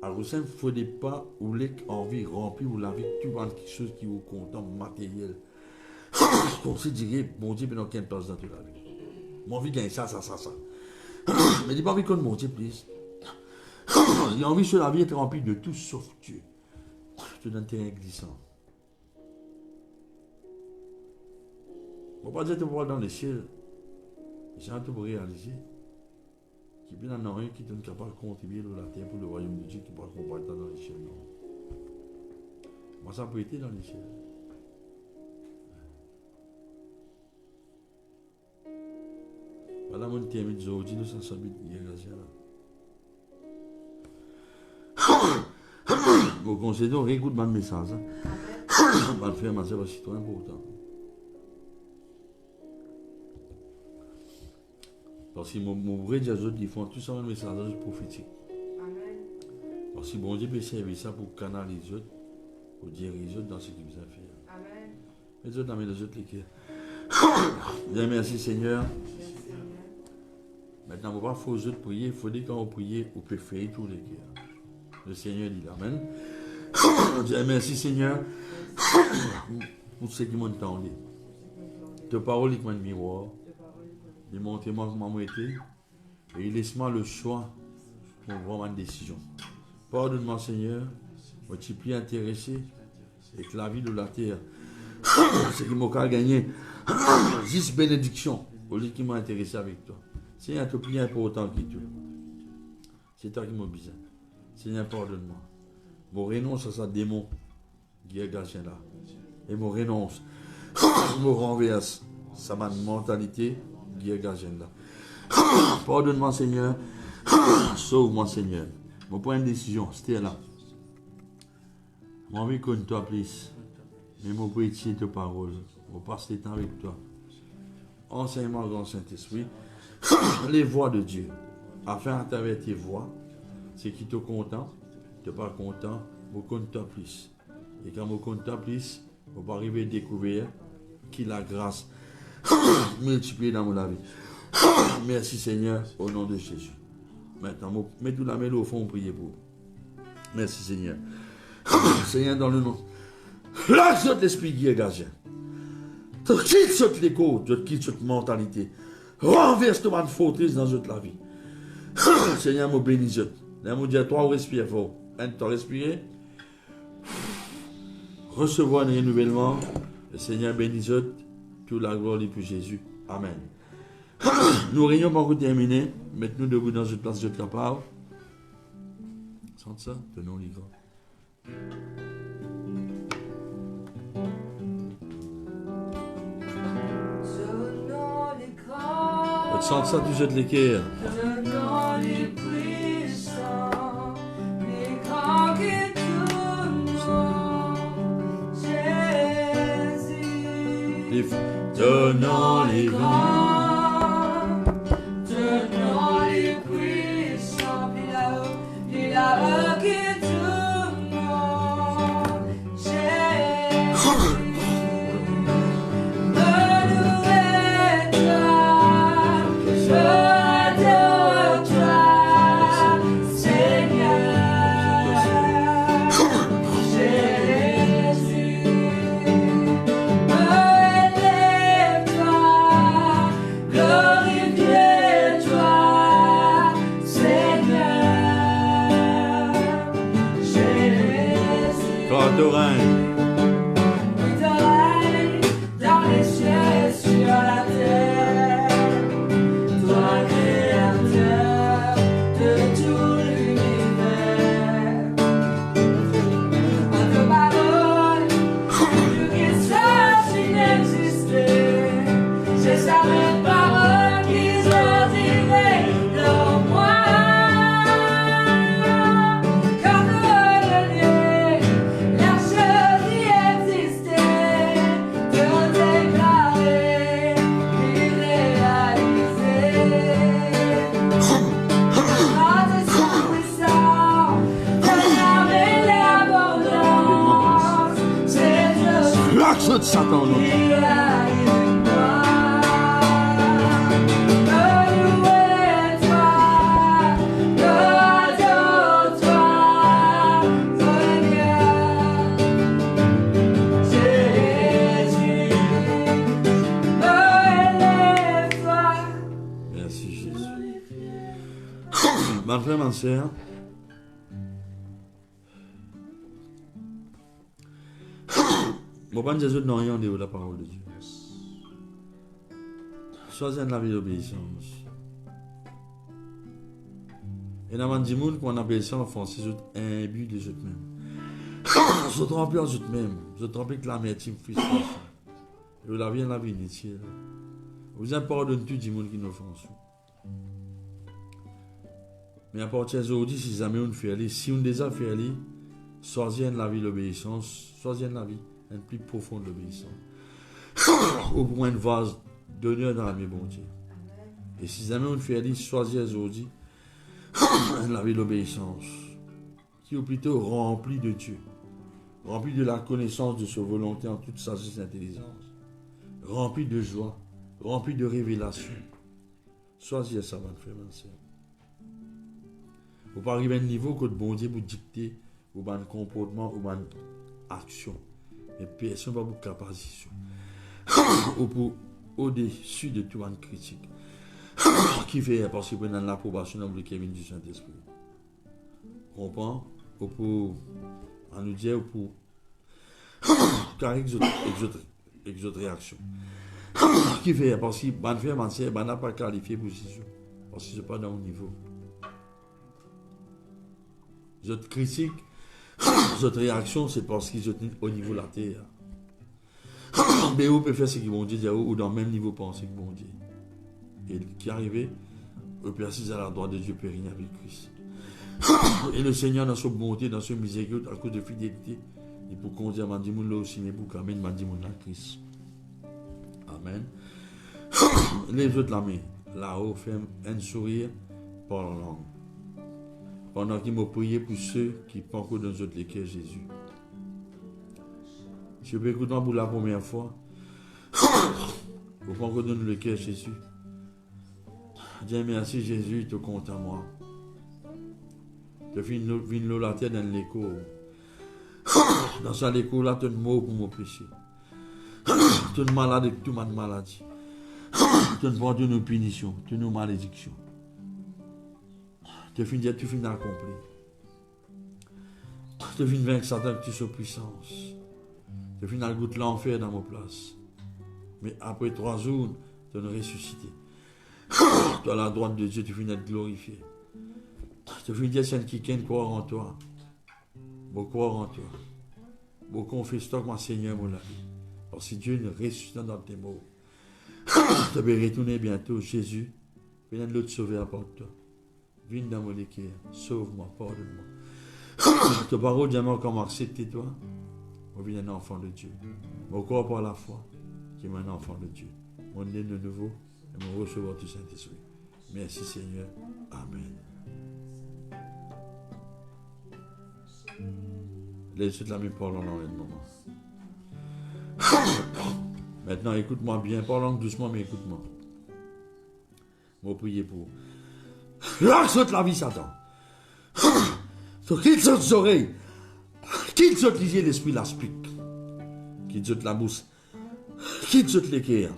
C: Alors, ça ne faudrait pas ou l'envie remplie ou la vie, tu vois quelque chose qui est content, matériel. Considérer, mon Dieu, mais dans quelle place dans toute la vie. Mon vie gagne ça. Mais il n'a pas envie qu'on mon Dieu, please. Il a envie que la vie est remplie de tout sauf Dieu. Je te donne un terrain glissant. On ne va pas dire que tu vas dans les ciels. C'est un tout pour réaliser. Qui bien en a un qui est capable de contribuer à la terre pour le royaume de Dieu qui pourra combattre dans les ciels. Non. Moi, ça peut être dans les ciels. Voilà mon terme d'aujourd'hui, nous sommes salués de Vous conseillez donc, réécoute mon message. On va le faire, ma soeur, c'est trop important. Parce que mon vrai Dieu, ils font tout ça un message prophétique. Parce que bon Dieu peut servir ça pour canaliser les autres, pour dire les autres dans ce qu'il vous a fait. Amen. Les autres, dans les autres, les cœurs. Bien, merci Seigneur. Maintenant, on ne va pas faire aux autres prier. Il faut dire quand on prie, on peut faire tous les cœurs. Le Seigneur dit Amen. Bien, merci Seigneur pour ce qui m'ont entendu. Ta parole est comme un miroir. Démontrez-moi comment moi été. Et laisse-moi le choix pour prendre une décision. Pardonne-moi Seigneur. Je suis plus intéressé et que la vie de la terre C'est qui m'a gagné juste bénédiction au lieu qui m'a intéressé avec toi. C'est un peu plus important que tout. C'est toi qui m'as besoin. Seigneur, pardonne-moi. Je renonce à ce démon qui est gagé là. Et je renonce. Je me renverse sa mentalité qui est gagé là. Pardonne-moi, Seigneur. Sauve-moi, Seigneur. Je prends une décision. C'était là. Je envie qu'on toi plus. Mais je peux étudier tes paroles. Je passe le temps avec toi. Enseigne-moi, grand Saint-Esprit, les voies de Dieu. Afin à travers tes voies, c'est qui te content, tu n'es pas content, je compte toi plus. Et quand je compte toi plus, je vais arriver à découvrir qui la grâce multipliée dans mon vie. Merci Seigneur, au nom de Jésus. Maintenant, mets tout la main au fond, priez pour. Merci Seigneur. Seigneur, dans le nom. Là, saute l'esprit qui est gagé. Tu quittes cette écho, tu quittes cette mentalité. Renverse ton forteresse dans toute la vie. Seigneur, me bénis. Seigneur, me dit à toi, respire fort. Tu as respiré. Recevoir un renouvellement. Le Seigneur bénis. Toute la gloire pour Jésus. Amen. Nous réunions pour terminer. Mettez-nous debout dans une place de ta part. Sente ça, tenons les grands. Tu sens ça, tu jettes les cœurs.
B: Tenant les puissants, les grands qui tournent, Jésus.
C: Tenant les grands,
B: tenant les puissants, puis là-haut qui tournent, Jésus.
C: Satan, non. Merci Jésus. Ma frère, ma soeur, mon bon Jésus n'a rien de la parole de Dieu. Sois un avis d'obéissance. Et dans le monde qu'on appelle ça en français, c'est un but de eux-mêmes. Se tromper en eux-mêmes, se tromper avec l'amertume, frustration. Et la vie en la vie initiale. Vous en pardonnez tout du monde qui nous offense. Mais à partir d'aujourd'hui, si jamais on fait aller, si on déjà fait aller, soyez la vie d'obéissance, soyez la vie une plus profonde d'obéissance. Au point de vase d'honneur dans la vie bon Dieu. Et si jamais on fait aller, soyez aujourd'hui la vie d'obéissance, qui est plutôt remplie de Dieu, remplie de la connaissance de sa volonté en toute sagesse et intelligence, remplie de joie, remplie de révélation. Soyez ça, mon frère, ma soeur. Vous pas arriver à un niveau que le bon Dieu vous dicte, ou un comportement, ou une action. Mais personne ne va vous capaciter. Ou pour au-dessus de tout une critique. Qui fait parce que vous avez l'approbation dans le Kevin du Saint-Esprit. Comprends? Ou pour en nous dire, ou pour car exote réaction. Qui fait? Parce que ban frère, ban sœur, ban n'a pas qualifié pour position. Parce que c'est pas dans le niveau. Votre critique, votre réaction, c'est parce qu'ils sont au niveau de la terre. Mais vous pouvez faire ce qu'ils vont dire, ou dans le même niveau penser qu'ils vont dire. Et qui arrivait, vous persistez à la droite de Dieu, périgné avec Christ. Et le Seigneur, dans sa bonté, dans sa miséricorde, à cause de fidélité, il peut conduire Mandimoun là aussi, mais pour qu'amener Mandimoun à Christ. Amen. Les autres la main, là-haut, fait un sourire par la langue. Pendant qu'il m'a prié pour ceux qui pensent encore dans autres les cœurs Jésus. Si vous écoutez pour la première fois, vous pensez encore dans le cœur Jésus. Dis merci Jésus, tu comptes à moi. Tu viens la terre dans l'écho. Dans ça l'écho là, tu es mort pour mon péché. Tu es malade avec toute ma maladie. Tu es prends une punition, tu es une malédiction. Tu finis accompli. Tu finis vaincre Satan avec toute puissance. Tu finis à goûter l'enfer dans ma place. Mais après 3 jours, tu es ressuscité. Tu as la droite de Dieu, tu finis d'être glorifié. Tu finis dire c'est qui croire en toi. Bon croire en toi. Bon confesse-toi que mon Seigneur mon ami. Parce que Dieu ne ressuscite dans tes mots. Tu vas retourner bientôt, Jésus. Viens de l'autre sauver à part de toi. Viens dans mon équerre, sauve-moi, pardonne-moi. Ta parole dit comment accepter toi. Je viens un enfant de Dieu. Mon corps par la foi, qui est un enfant de Dieu. Mon né de nouveau, et mon recevoir du Saint-Esprit. Merci Seigneur. Amen. Laissez la même parole dans le moment. Maintenant, écoute-moi bien. Parle doucement, mais écoute-moi. Je vais prier pour. Là, saute la vie, Satan. Quitte saute oreilles. Quitte saute les yeux, l'esprit l'aspic. Quitte saute la bouche. Quitte saute les cœurs.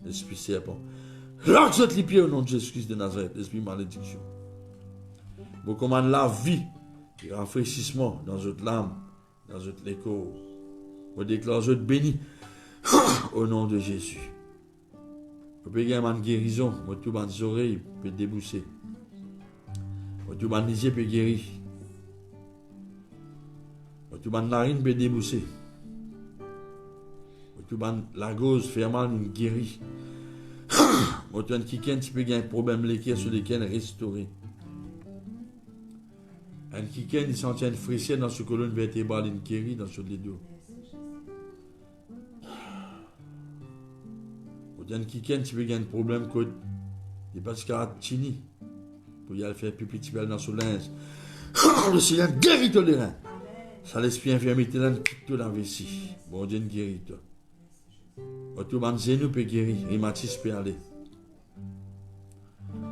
C: L'esprit serpent. Là, saute les pieds au nom de Jésus-Christ de Nazareth. L'esprit malédiction. Vous commandez la vie. Et rafraîchissement dans votre âme, dans votre écho. Vous déclarez votre béni au nom de Jésus. Vous pouvez gagner une guérison, votre bande oreilles peut débousser. Votre bande les yeux peut guérir. Votre bande narine peut débousser. Votre bande la gauche fait mal, une guérit. Votre qui peut gagner un problème l'équerre sur lesquels restaurer. Un kiken, il sentit une frissure dans ce colonne vertébrale, une guérie dans ce les dos. Ou un kiken, tu peux gagner un problème que il passe qu'à Chini pour y aller faire pipi petit dans ce linge. Le Seigneur guérit tous les reins. Ça l'esprit infirmité là, quitte tout la vessie. Bon Dieu guérit toi. Autoban Zenou peut guérir, rhumatisme peut aller.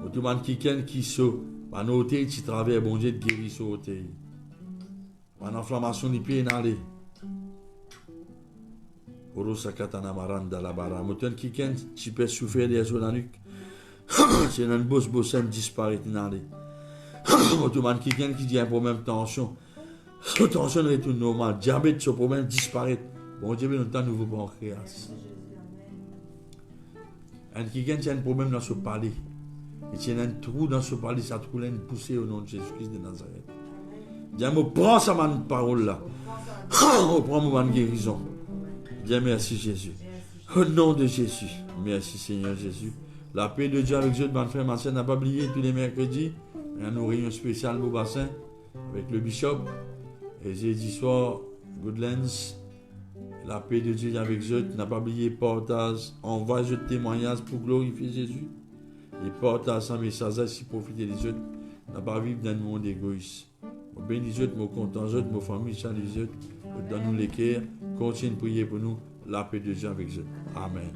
C: Autoban kiken qui saut. Par nos hôtels, tu travailles, bon Dieu, de guérir sur hôtel. Par l'inflammation des pieds, n'allez. Oro sakatana maranda la bara. Moten kiken, tu peux souffrir des os dans la nuque. C'est une bosse disparaît, n'allez. Automan kiken qui dit un problème de tension. Tension retourne normal. Diabète, ce problème disparaît. Bon Dieu, nous avons un nouveau pancréas. Un kiken, tu as un problème dans ce palais. Il y a un trou dans ce palais, ça trouve une poussée au nom de Jésus-Christ de Nazareth. Dieu me prend sa parole là. On prend mon guérison. Bien merci Jésus. Au nom de Jésus. Merci Seigneur Jésus. La paix de Dieu avec Dieu, mon frère, ma soeur, n'a pas oublié tous les mercredis. Il y a une réunion spéciale au bassin avec le bishop. Et jeudi soir, Goodlands. La paix de Dieu avec Dieu, n'a pas oublié partage. Envoie ce témoignage pour glorifier Jésus. Et partage sans message si profiter des autres, n'a pas vivre dans le monde égoïste. Je bénis les autres, je suis content les autres, ma famille, salut les autres, donne-nous les cœurs, continue de prier pour nous, la paix de Dieu avec eux. Amen.